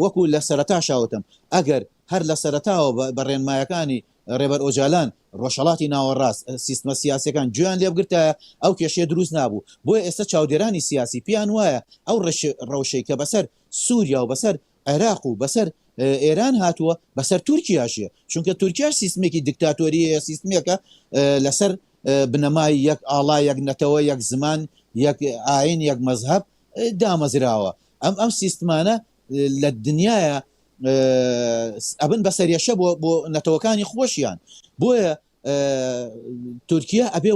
وەکو لە سەرەتا شاوتم ئەگەر هەر لە سەرەتاوە بە ڕێنمایەکانی ڕێبەر ئۆجالان ڕۆژهەڵاتی ناوەڕاست سیستمە سیاسەکان گوێیان لێ بگرتایە ئەو کێشەیە دروست نابوو بۆیە ئێستا چاودێرانی سیاسی پیان وایە ئەو ڕەوشەی کە بەسەر سووریا و بەسەر عێراق و بەسەر ئێران هاتووە بەسەر تورکیاشیە چونکە تورکیاش سیستمێکی دیکتاتۆریە سیستمێکە لەسەر بنەمای یەک ئاڵا یەک نەتەوە یەک زمان یەک ئاین یەک مەزهب دامەزراوە ئەم سیستمانە لە دنیاە ئەبن بەسەریەشە بۆ نەتەوەکانی خۆشیان بۆیە تورکیا ئەبێ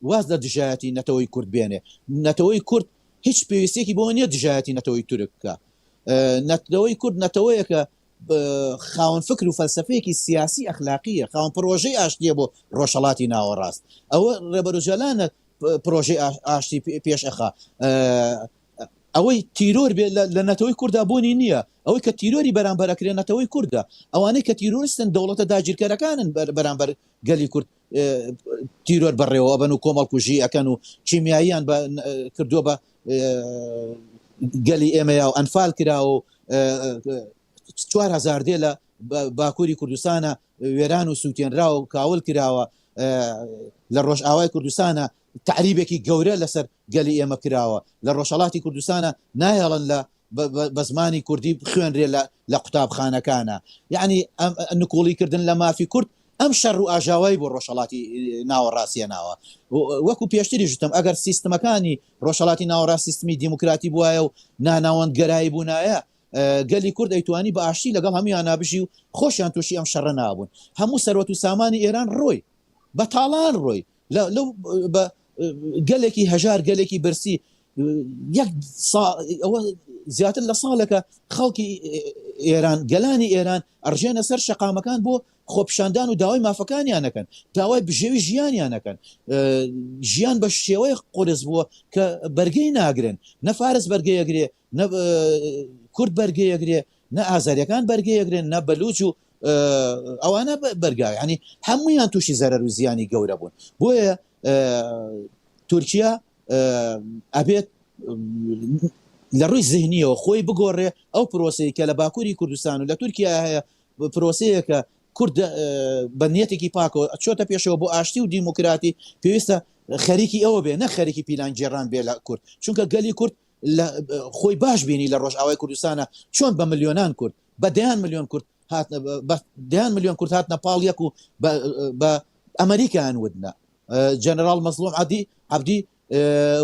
واز لە دژایەتی نەتەوەی کورد بێنێ نەتەوەی کورد هیچ پێویستێکی بۆ نییە دژایەتی نەتەوەی تورک بکە نەتەوەی کورد نەتەوەیەکە خاوەن فکر و فەلسەفەیەکی سیاسی ئەخلاقیە خاوەن پرۆژەی ئاشتیە بۆ ڕۆژهەڵاتی ناوەڕاست ئەوە ڕێبەرۆژەلانە پرۆژەی ئاشتی پێش ئەخا ئەوەی تیرۆر بێ لە نەتەوەی کووردا بوونی نییە ئەوەی کە تیرۆری بەرامبەرەکرێ نەتەوەی کووردە ئەوانەی کە تیرۆریستن دەوڵەتە داگیرکەرەکانن بەرامبەر گەلی کورد تیرۆر بەڕێوە بن و کۆمەڵکوژی ئەکەن و کیمیاییان کردووە بە گەلی ئێمەیە و ئەنفال کرا و 4,000 دێ لە باکووری کوردستانە وێران و سووتێنرا و کاول کراوە لە ڕۆژئاوای کوردستانە تعریبێکی گەورە لەسەر گەلی ئێمە کراوە لە ڕۆژهەڵاتی کوردستانە نایەڵن لە بە زمانی کوردی خوێنرێ لە قوتابخانەکانە یعنی نکۆڵیکردن لە مافی کورد ئەم شەڕ و ئاژاوایی بۆ ڕۆژهەڵاتی ناوەڕاستیە ناوە وەکو پێشتری ژتم ئەگەر سیستمەکانی ڕۆژهەڵاتی ناوەڕاست سیستمی دیموکراتی بووایە و ناناوەندگەرایی بوونایە گەلی کورد ئەیتوانی بە ئاشتی لەگەڵ هەمویان نابژی و خۆشیان تووشی ئەم شەڕە نابوون هەموو سەرۆت و سامانی ئێران ڕۆی بە تاڵان ڕۆی لەو گەلێکی هەژار گەلێکی برسی ئەوە زیاتر لە ساڵێکە خەڵکی ئێران گەلانی ئێران ئەڕژێنە سەر شەقامەکان بۆ خۆپشاندان و داوای مافەکانیانەکەن داوای بژێوی ژیانیانەکەن ژیان بە شێوەی قرس بووە کە بەرگەی ناگرن نە فارس بەرگەیەگرێ نە کورد بەرگەیەگرێ نە ئازاریەکان بەرگەیەگرێن نە بەلوچ و ئەوانە بەرگاوی ینی هەمویان تووشی زەرەر و زیانی گەورە بوون بۆیە تورکیا ئەبێت لە ڕووی زیهنیەوە خۆی بگۆڕێ ئەو پرۆسەیە کە لە باکووری کوردستان و لە تورکیا هەیە پرۆسەیەکە کورد بەنیەتێکی پاکەوە چۆتە پێشەوە بۆ ئاشتی و دیموکراتی پێویستە خەریکی ئەوە بێ نە خەریکی پیلانجێڕان بێ لە کورد چونکە گەلی کورد خۆی باش بینی لە ڕۆژئاوای کوردستانە چۆن بە ملیۆنان کورد بە دەیان ملیۆن کورد دەیان ملیۆن کورد هاتنە پاڵیەک و بە ئەمریکایان ودنە جەنەرال مەزلوم عەبدی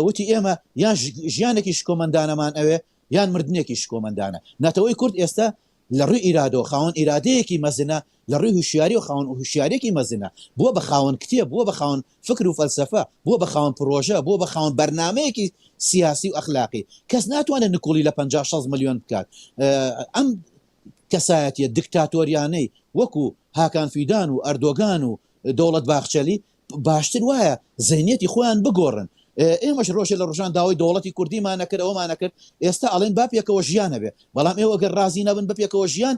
وتی ئێمە یان ژیانێکی شکۆمەندانەمان ئەوێ یان مردنێکیش کۆمەندانە نەتەوەی کورد ئێستا لە ڕووی ئیرادەوە خاوەن ئیرادەیەکی مەزنە لە ڕووی هوشیاری و خاوەن هوشیارێکی مەزنە بووە بە خاوەن کتێب بووە بە خاوەن فکر و فەلسەفە بووە بە خاوەن پرۆژە بووە بە خاوەن بەرنامەیەکی سیاسی و ئەخلاقی کەس ناتوانێت نکوڵی لە 50-60 ملیۆن بکات ئەم کەسایەتیە دیکتاتۆریانەی وەکو هاکان فیدان و ئەردۆگان و دەوڵەت باخچەلی باشتر وایە زەینێتی خۆیان بگۆڕن ئێمەش ڕۆژێ لە ڕۆژان داوای دەوڵەتی کوردیمانەکرد ئەومانەکرد ئێستا ئەڵێن با پێکەوە ژیانە بێ بەڵام ئێوە گەر رازی نەبن بە پێکەوە ژیان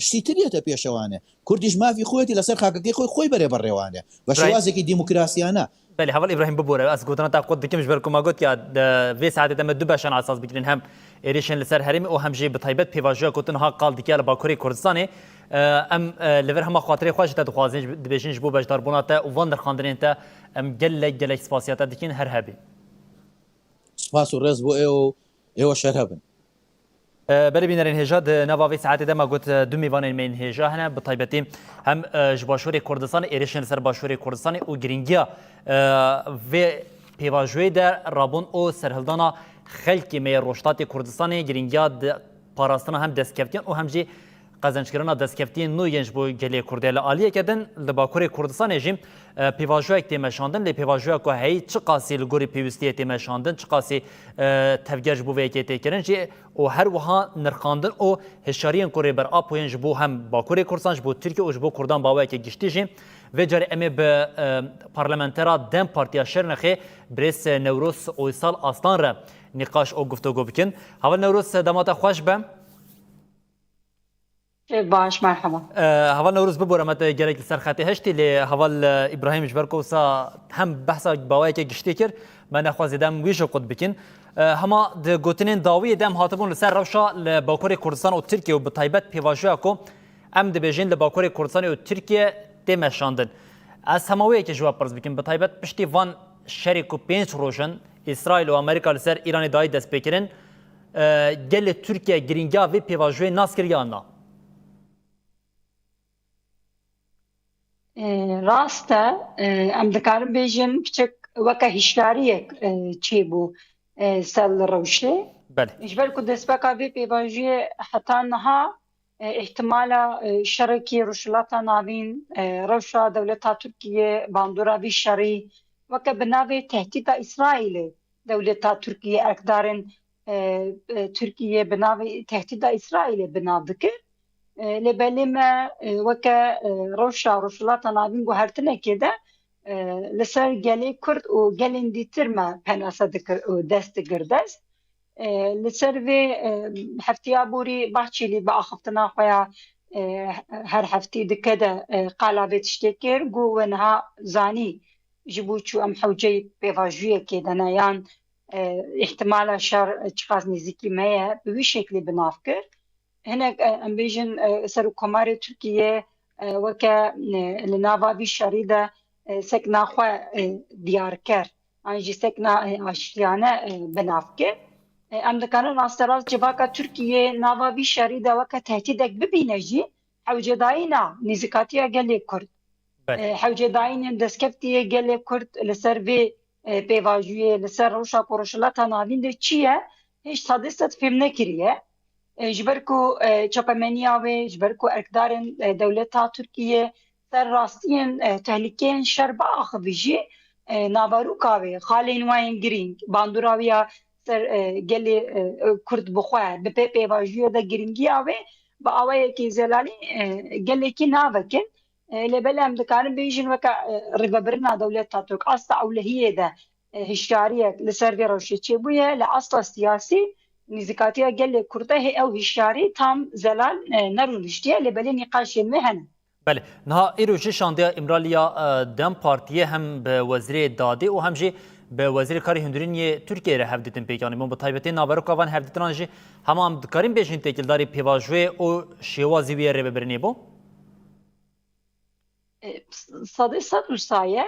شتی ترێتە پێشەوانێ کوردیش مافی خۆیەتی لەسەر خاکەکەی خۆی بەرێ بەڕێوانێ بە شێوازێکی دیموکراسیانە بله هەوڵ ئیبراهیم ببوورە ئەس گوتنە تا قوت دکمش بەرکوما گوت یا vê saetê me du beşan asas bikirin hem êrişên li ser herêmê û hem jî bi taybet pêvajoya gotin ha qal dike li Bakurê Kurdistanê em li vir hema xatirê xwe ji te dixwazin dibêjin ji bo bejdarbûna te û van derxandinên te em gelek spasiya te dikin her hebî سپاس و ڕێز بۆ ئێوە شەر هەبن بەری بینەرین هێژا ناوا vê saetê de me got du mêvanên me hêja hene bi taybetî hem ji başûrê Kurdistanê êrişên li ser başûrê Kurdistanê û giringiya vê pêvajoyê de rabûn û serhildana xelkê me Rojhilatê Kurdistanê giringiya parastina hem destkeftiyên û hem jî qezenkirina destkeftiyên nû yên ji bo gelê Kurdê li aliyeke din li Bakurê Kurdistanê jî pêvajoyek tê meşandin lê pêvajoya ku heyî çi qasî li gorî pêwîstiyê tê meşandin çi qasî tevger ji bo vê yekê tê kirin jî û her wiha nirxandin û hişyariyên ku rêber apoyên ji bo hem Bakurê Kurdistan ji bo Tirkiye û ji bo Kurdan bawayekê giştî jî vê carê em ê bi parlamentera Dem Partiya Şirnexê Birêz Newroz Oysal Aslan re nîqaş û guftugû bikin hava Newroz demata xweş be باش مرحبا هوا نوروز ببورم مت گرک سر خطی هشتی لی هوا ابراهیم جبرکوسا هم بحثا باوی که گشتی کر من خوازیدم ویژو قد بکن هما د گوتنین داوی دم هاتبون لسر روشا لباکور کردستان و ترکیه و به تایبت پیواژویا کو ام د بیژن لباکور کردستان و ترکیه دمشاندن از هماوی که جواب پرز بکن به تایبت پشتی وان شریک و پنج روشن اسرائیل و امریکا لسر ایران دای دست بکرین گل ترکیه گرینگا و پیواژوی ناسکریانا راسته ام دکارم بیجن کچک وکه هشیاریک چی بو سل روشه بله اجبر کو دسپکا وی پیواژی حتی نها احتمالا شرکی روشلاتا ناوین روشا دولتا ترکیه باندورا وی شری وکه بناوی تهدید اسرائیل دولتا ترکیه اقدارن ترکیه بناوی تهدید اسرائیل بناو دکر لبلی ما وکه روشلاتا ناوین گوهرتنه که ده لسر گلی کرد و گلین دیتر ما پناسه دست گردست لسر وی هفتیا بوری بحچیلی با آخفتنا خویا هر هفتی دکه ده قالابه تشتکر گو ونها زانی جبو چو ام حوجه پیواجویه که ده نیان احتمالا شر چقاز نزیکی مایه بوی شکلی بناف کرد هناك ام بيجن سرو كمار تركيا وكا لنافا بي شريدة سكنا خوا دياركر انجي سكنا اشيانا بنافكر ام دكان راستراس جواكا تركيا نافا بي شريدة وكا تهديدك ببينجي حوجداينا نزكاتيا قال كرد حوجداينا دسكفتيا قال كرد لسر في بيواجوية لسر روشا كوروشلاتا نافين دي تشيا هيش صادست فيلم نكريه جبركو چاپمنیا و جبركو اقدارن دولتا ترکیه سر راستین تهلیکین شربا آخویجی ناواروکا و خالین واین گرینگ باندوراویا سر گلی کرد بخواه به پیواجیو دا گرینگی آوه با آوه که زلالی گلی که ناوکن لبلا هم دکارن بیجن وکا رگبرنا دولتا ترک اصلا اولهیه دا هشتاریه لسر وی روشی چه بویه لأصلا سیاسی نزیکاتیا گل کرده او هشیاری تام زلال نرونشتیه لبلی نقاش مهنه بله نه ایروجی شانده امرالیا دم پارتیه هم به وزیر داده و هم جی به وزیر کاری هندورینی ترکیه را هفدیتن پیکانی من با تایبتی نابروکاوان هفدیتن جی هم دکاریم بیشین تکیلداری پیواجوی و شیوازی ویه رو ببرنی بو صد روسایه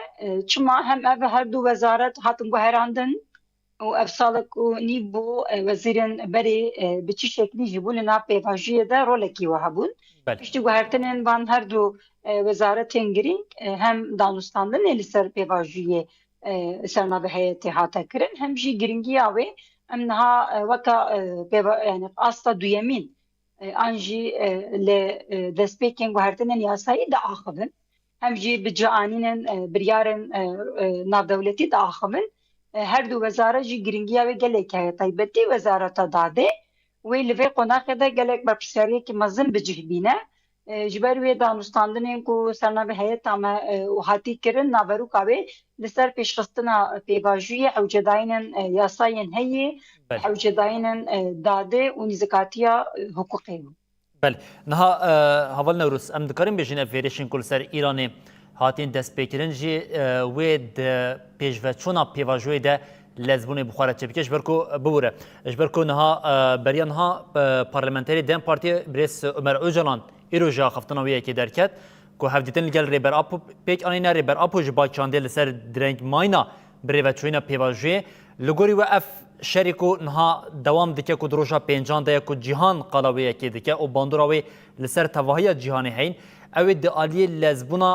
چما هم او هر دو وزارت هاتن گوهراندن و افسالک و نیبو وزیرن بری به چی شکلی جبون نا پیواجیه ده رولکی وهبون پشتی گوهرتنین وان هر دو وزارتین گرینگ هم دانستاندن الی سر پیواجیه سرنا به حیاتی هاتا کرن هم جی گرینگی آوه امنها وكا يعني أصلا دويمين أنجي لدسبيكين وهرتنن ياساي دا آخذن هم جي بجانين بريارن ناف دولتي دا آخذن هر دو وزارة جي گرنگيا و گلك هي طيبتي وزارة داده ويلفي قناخ دا گلك برپسياريه كي مزن بجهبينه جبر وی دانستاندنین کو سرنا به هیئت اما وحاتی کرن نابرو کاوی لسر پیشخستنا پیواژوی حوجداینن یاساین هی حوجداینن داده و نزکاتیا حقوقی. بله نها هوال نوروز ام دکاریم بجین افریشن کل سر ایرانی هاتین دست بکرن جی وید پیشوچونا پیواژوی ده لزبون بخاره چپکش برکو بوره اجبرکو نها بریان ها پارلمانتری دم پارتی بریس عمر اوجلان ایروجا خفتنا ویه که درکت که هفدیتن گل ریبر اپو پیک آنینا ریبر اپو جبا چانده لسر درنگ ماینا بریوچوینا پیواژوی لگوری و اف شریکو نها دوام دکه که دروشا پینجان ده که جهان قلاویه که دکه و باندوراوی لسر تواهی جهانی هین اوی ده آلی لزبونا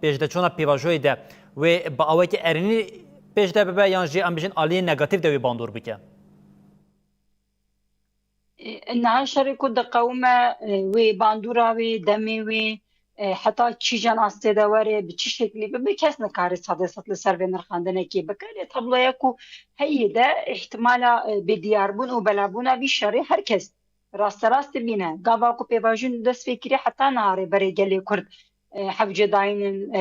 پیجدچونا پیواژوی ده و با اوی که ارینی پیجده ببه یانجی ام بجین آلی نگاتیو دوی باندور بکه انها شركو دقومه و باندورا و دمي و حتى چيجان استدا وره بچي شكلي بكاس نكاري صاد سطل سر نرخاندنه كي بكالي طبليكو هيدا احتمالا بدياربون وبلابونا بشري هركز راست بينا غاباكو بيواجون دس فكري حتى نهاري بري جلي كرد حوجه داين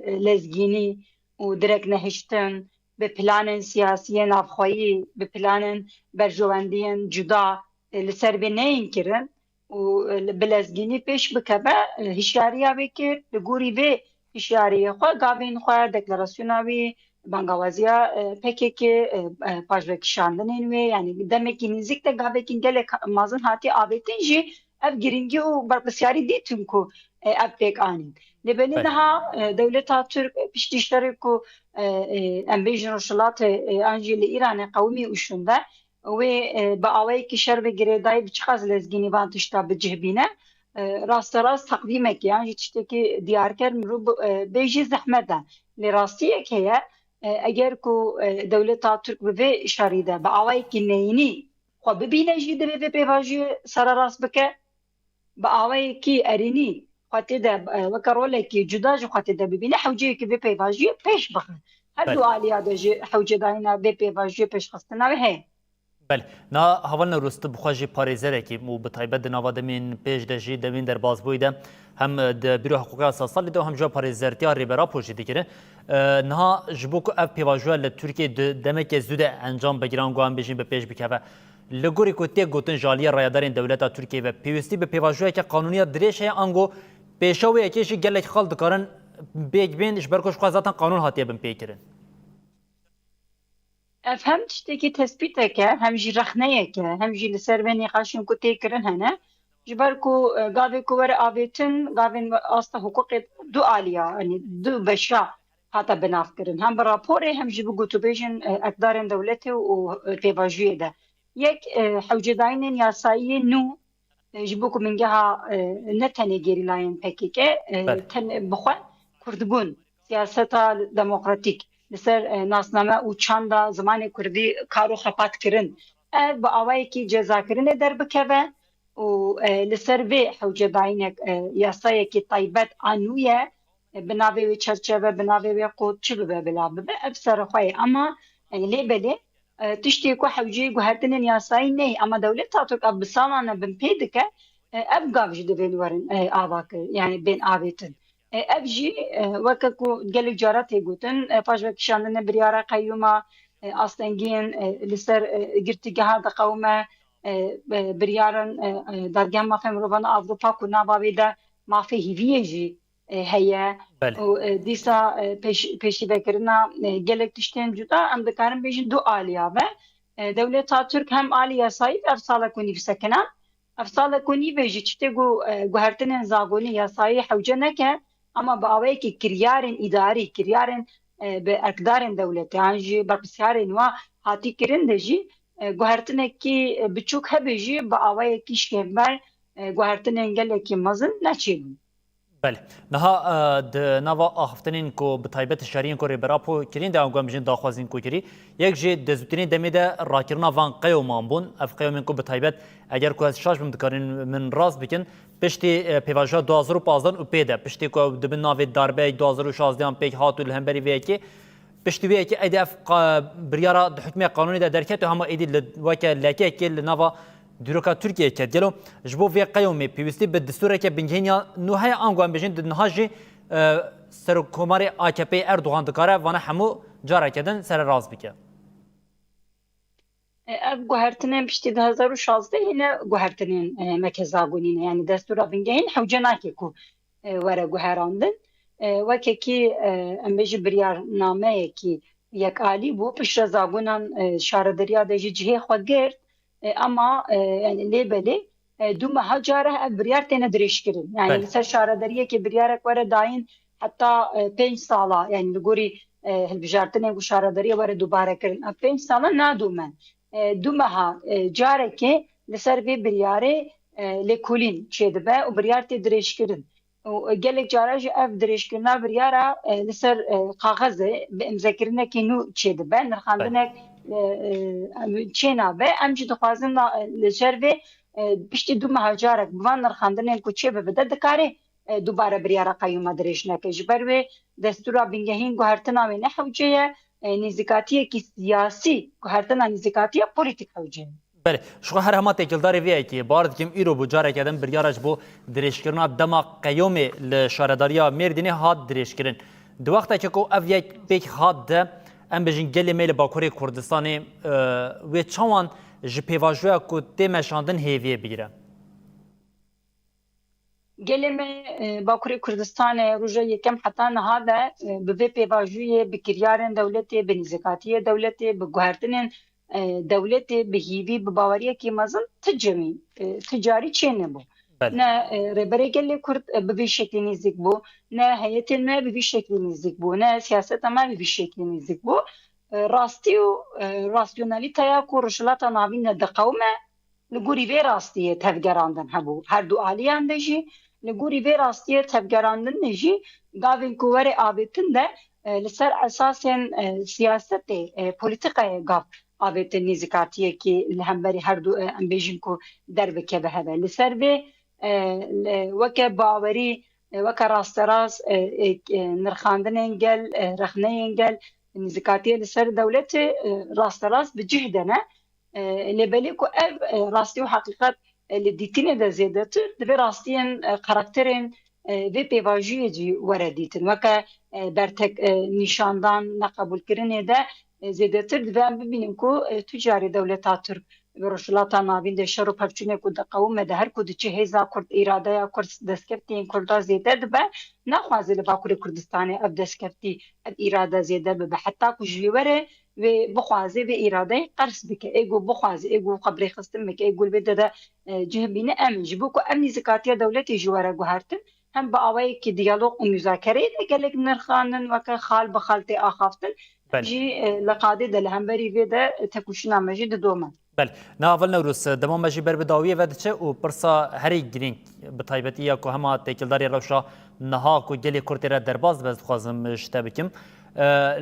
لزگيني ودرك نهشتن بپلان سياسيين افخوي بپلان برجواندين جدا لسر به نینکرن و بلزگینی پیش بکبه هشیاریا بکر لگوری و هشیاری خواه گاوین خواه دکلاراسیوناوی بانگوازیا پکی که پاجوکشاندنین و یعنی دمکی نزیک ده گاوکین گل مازن هاتی آبتین جی اف گرینگی و برپسیاری دیتون کو اف پیک آنین لبنی نها دولتا ترک پشتیشتری کو امبیجن روشلات انجیل ایران قومی اشونده و با آوایی که شر به گریدایی بچخاز لزگینی وانتشتا بجهبینه راست تقدیمه که یعنی چیزی که دیار کرد رو بیجی زحمت ده لراستیه که اگر کو دولت ترک به شریده با آوایی که نینی خو ببینه جیده به پیواژی سر راست بکه با آوایی که ارینی خاطر ده وکروله که جدا جو خاطر ده ببینه حوجی که به پیواژی پیش بخه هر دو آلیاده حوجی داینا به پیواژی پیش خستنه و هی بله نا هوالنا روست بخواجی پاریزره که مو بتایبت نوا دمین پیش دجی دمین در باز بویده هم د بیرو حقوق اساسی لیدو هم جو پاریزرتی ریبرا پوجی دیگره نه جبوک اف پیواژو ل ترکیه دمک زوده انجام بگیران گوام بجین به پیش بکوه لگوری کوتی گوتن جالی رایدارین دولت ترکیه و پیوستی به پیواژو که قانونی دریشه انگو پیشاوی یکیش گلک خال دکارن بیگ بین اش برکوش خواستن قانون هاتیه بن پیکرین افهم تشتكي تثبيتك هم جي رخنيك هم جي لسربني قاشم كو تيكرن هنا جبركو قاضي كور آبيتن قاضي أصلا حقوق دو آلية يعني دو بشا حتى بنافكرن هم برابوري هم جي بقوتو بيجن أقدارن دولتي وتيفاجيه ده يك حوجداين ياسايي نو جبوكو من جهة نتني جيري لاين بكيكي تن بخوان كردبون سياسة ديمقراطيك لسر ناسنامه او چاندا زمان کردی کارو خپات کرن با اوای کی جزا کرن در بکوه و لسر وی حوجه داین یاسای کی طیبت انویه بناوی و چرچوه بناوی و قود چلو به بلا به ابصر خوی اما لی بلی تشتی کو حوجه گهرتن یاسای نه اما دولت تاتوک اب سالانه بن پیدکه اب گاوج دویلورن آواک یعنی بین آویتن افجي وككو قال جارات يقولن باش بكشاندن بريارة قيومة أصلنجين لسر قرتي هذا قومة بريارن درجة ما فهم روبنا أوروبا كنا بابيدا ما فيه فيجي هي ديسا بيش ذكرنا قالك تشتين جدا عند كارم بيجن دو آلية دولة ترك هم آلية صايب أفصال كوني بسكنة أفصال كوني بيجي تشتغو جهرتن زاغوني يا صايح حوجنك اما باوی که کریارن اداری کریارن به اقدارن دولت یعنی برپسیارن و هاتی کرن دجی گوهرتنه کی بچوک هبجی باوی کیش کمبر گوهرتنه انگل کی مزن نچین بله نها د نوا آخفتنین کو بتایبت شهرین کو ریبراپو کرین دام گام بجن داخوازین کو کری یک جه دزوتنی دمیده راکرنا وان قیومان بون اف قیومین کو بتایبت اگر کو از شاش بمدکارین من راز بکن پشتی پیواژا 2015 و پیده پشتی کو دبن ناوی داربه 2016 پیک هاتو لهمبری ویکی پشتی ویکی ایدی اف بریارا حکم قانونی ده درکت و هم ایدی وکه لکه کل نوا دیروکا ترکیه که دیلو جبو وی قیومی پیوستی به دستوره که بنجهنیا نوهای آنگوان بجن دنهاجی سرکوماری AKP اردوغان دکاره وانه همو جاره کدن سر راز بکه. ev guhertinin piştî 2016 yine guhertinin mekezabûnîne yani destûra bingehîn hewce nake ku were guherandin wekekî em bêjî biryarnameyekî yekalî bû piştre zabûnan şarederiya de jî cihê xwe girt ama yani lêbelê du meha care ev biryar têne dirêjkirin yani li ser şarederiyekê biryarek were dayîn heta 5 sala yani li gorî hilbijartinê ku şarederiya were dubare kirin ev 5 sala nadûmen دو مها جارکه لسر به بریاره لکولین چه دبه و بریار تی درش کردن و گلک جارج اف درش کردن بریاره لسر کاغذه به امزکرینه که نو چه دبه نرخاندنه چه نابه امجد خوازن لسر به بیشتر دو مها جارک بوان نرخاندنه که چه به بده دکاره دوباره بریاره قیوم درش نکه جبر و دستورا بینگهین گوهرتنا و نحوجه نزیکاتیه کی سیاسی گوهرتنا نزیکاتیه پولیتیک حوجه بله شو هر همه تکلداری ویه که بارد کم ایرو بو جاره کدن بریارش بو درشکرنا دما قیومی لشارداریا مردینه هاد درشکرن دو وقتا که کو او یک پیک هاد ده ام بجین گلی میل باکوری کردستانی و چوان جی پیواجویا کو تیمشاندن هیویه بگیره geleme Bakurê Kurdistanê roja yekem heta niha de bi vê pêvajiyê bi kiryarên dewletê bi nîzîkatiyê dewletê bi guhertinên dewletê bi hîvî bi baweriyekî mezin ti cemî ticarî çê nebû ne rêberê gelê Kurd bi vî şeklî nîzik bû ne heyetên me bi vî şeklî nîzik bû ne siyaseta me bi vî şeklî nîzik bû rastî û rasyonalîteya ku rojhilata navîn de diqewme li gorî vê rastiyê tevgerandin hebû her du aliyan de jî li gorî vê rastiyê tevgerandin de jî gavên ku were avêtin de li ser esasên siyasetê polîtîkayê gav avêtin nîzîkatiyekî li hemberî her du em bêjin ku derbikeve hebe li ser vê weke bawerî weke rasterast nirxandinên gel rexneyên gel nîzîkatiyê li ser dewletê rasterast bi cih de ne lêbelê ku ev rastî û heqîqet li dîtinê de zêdetir divê rastiyên karakterên vê pêvajiyê cî were dîtin weke bertek nîşandan neqebûlkirinê de zêdetir divê em bibînin ku tu carî dewleta Türk bi rojhilata navîn de şer û pevçûnê ku diqewime de her ku diçe hêza Kurd îradeya Kurd destkeftiyên Kurda zêde dibe naxwaze li Bakurê Kurdistanê ev destkeftî ev îrade zêde bibe heta ku ji were ve bixwaze ve îradeyê qers bike êgo bixwaze êgo xebrê xistin bike êgo li vê de cih bîne em ji bo ku em nîzîkatiya dewletê ji were guhertin hem bi awayekî diyalog û müzakereyê de gelek nirxanin weke xal bi xal tê axaftin jî li qadê de li hemberî vê de tekuşîna me jî didomin بله ناول نوروس دمان مجی بر بداویه و دچه و پرسا هری گرینگ به تایبتی یا که همه تکیلداری روشا نها کو گلی کردی را درباز بز خوازم شته بکم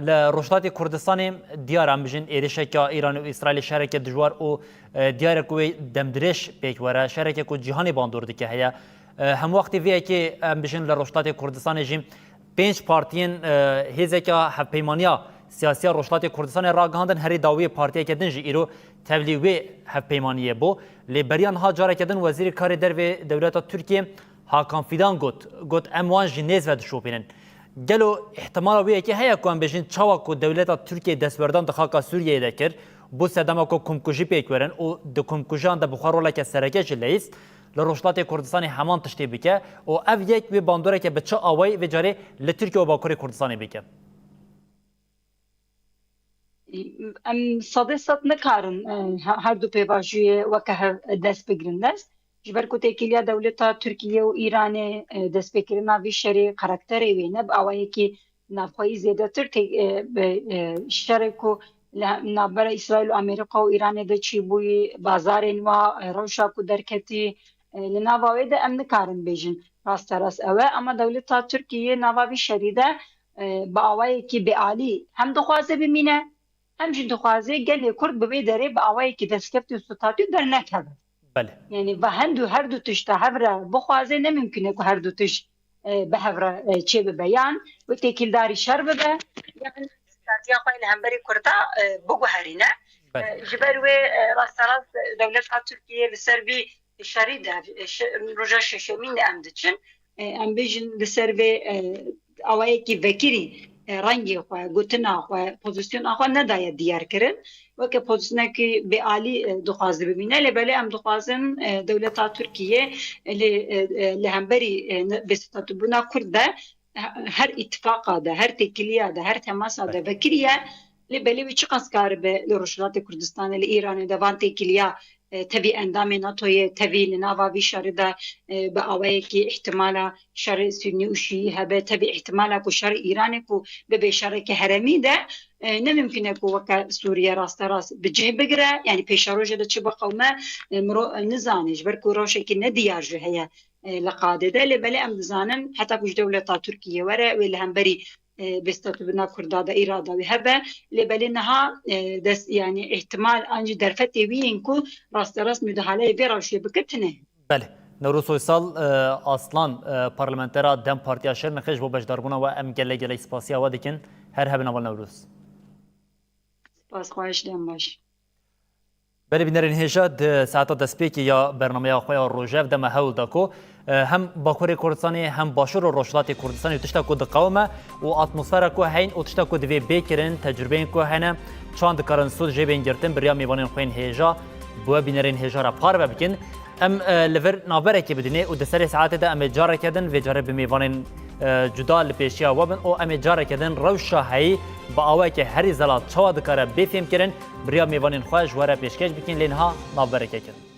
ل روشلات کردستان دیار هم بجن ایرشه که ایران و اسرائیل شرکت دجوار و دیار کوی دمدرش پیک وره شرکت کو جهانی باندورد که هیا هم وقتی ویه که هم بجن ل روشلات کردستان جیم 5 پارتین هیزه که هفپیمانیا سیاسی روشلات کردستان راگاندن هری داوی پارتیه کدن جی ایرو تبلیغی هفپیمانیه بو لیبریان ها جاره کدن وزیر کار در و دولت ترکیه هاکان فیدان گوت اموان جنیز و دشوپینن گلو احتمال ویه که هیا کوان بجین چاوا کو دولت ترکیه دستوردان دخاکا سوریه دکر بو سدما کو کمکوژی پیکورن او د کمکوژان د بخارو لکه سرکه جلیس لروشلات کردستان همان تشتی بکه او اف یک و باندوره که بچه آوای و جاری لترکیه و باکوری کردستان بکه em sedê sed nikarin her du pêvajiyê weke hev dest bigirin dest ji ber ku têkiliya dewleta Tirkiye û Îranê destpêkirina vî şerê karakterê wê ne bi awayekî navxweyî zêdetir şerê ku navbera İsraîl û Amerîka û Îranê de çîbûyî bazarên wa rewşa ku derketî li nava wê de em nikarin bêjin راستراس اوه اما دولتا ترکیه نواوی شریده با آوایی که به عالی هم دخوازه بمینه هم جی دخوازه گل کرد ببی داره با آوایی که دستکفت ستاتو در نکبه بله یعنی و هر دو تش تهوره بخوازه نممکنه که هر دو تش به هوره چه ببیان و تکیلداری شر ببه یعنی استراتیجی خواهی لهمبری کرده بگو هرینه جبر و راستراس دولتا ترکیه لسر بی شریده روژا ششمین امدچن ام بیجن لسر بی اوایی که وکیری رنگی خواه گوتنا خواه پوزیسیون خواه نداید دیار کرن وکه پوزیسیونه که به عالی دخوازه ببینه لباله ام دخوازن دولتا ترکیه لهمبری بستاتو بنا کرده هر اتفاقا ده هر تکلیه ده هر تماسا ده وکریه لباله وی چه قصکار به روشلات کردستان ایران دوان تکلیه تبی اندام ناتوی تبی لناوا وی شرده به آوایی که احتمالا شر سنی و شیعی هبه تبی احتمالا که شر ایران که به شر که هرمی ده نممکنه که وکا سوریه راست بجه بگره یعنی پیش روژه ده چه بقومه مرو نزانش برکو روشه که ندیارجه هیا لقاده ده لباله ام دزانن حتی کش دولتا ترکیه وره وی لهمبری بستاتو بنا كردادا إرادة وهبة لبلنها دس يعني احتمال أنجي درفتي وينكو راست مدهالي بيراوشي بكتنه بله نوروز سویسال اصلا پارلمانترا دم پارتیا شر نخش بو بجداربونا و ام گله سپاسیا و دیکن هر هبن اول نوروز سپاس خواهش دم باش بله بینرین هجاد ساعت دسپیکی یا برنامه آخوی روژف دم هول داکو هم باکوری کردستانی هم باشور و روشلات کردستانی تشتا کو دقومه و اتمسفر کو هین و تشتا کو دوی بیکرین تجربه کو هنه چاند کارن سود جبین گرتن بریا میوانین خوین هجا بو بینرین هجا را پار بکن ام لور نابره کی بدینه و دسر ساعت ده ام جاره کدن و جاره بمیوانین جدا لپیشیا وبن او ام جاره کدن روشا هی با اوای که هری زلات چواد کار بفهم کرن بریا میوانین خوش وره پیشکش بکن لینها نابره کن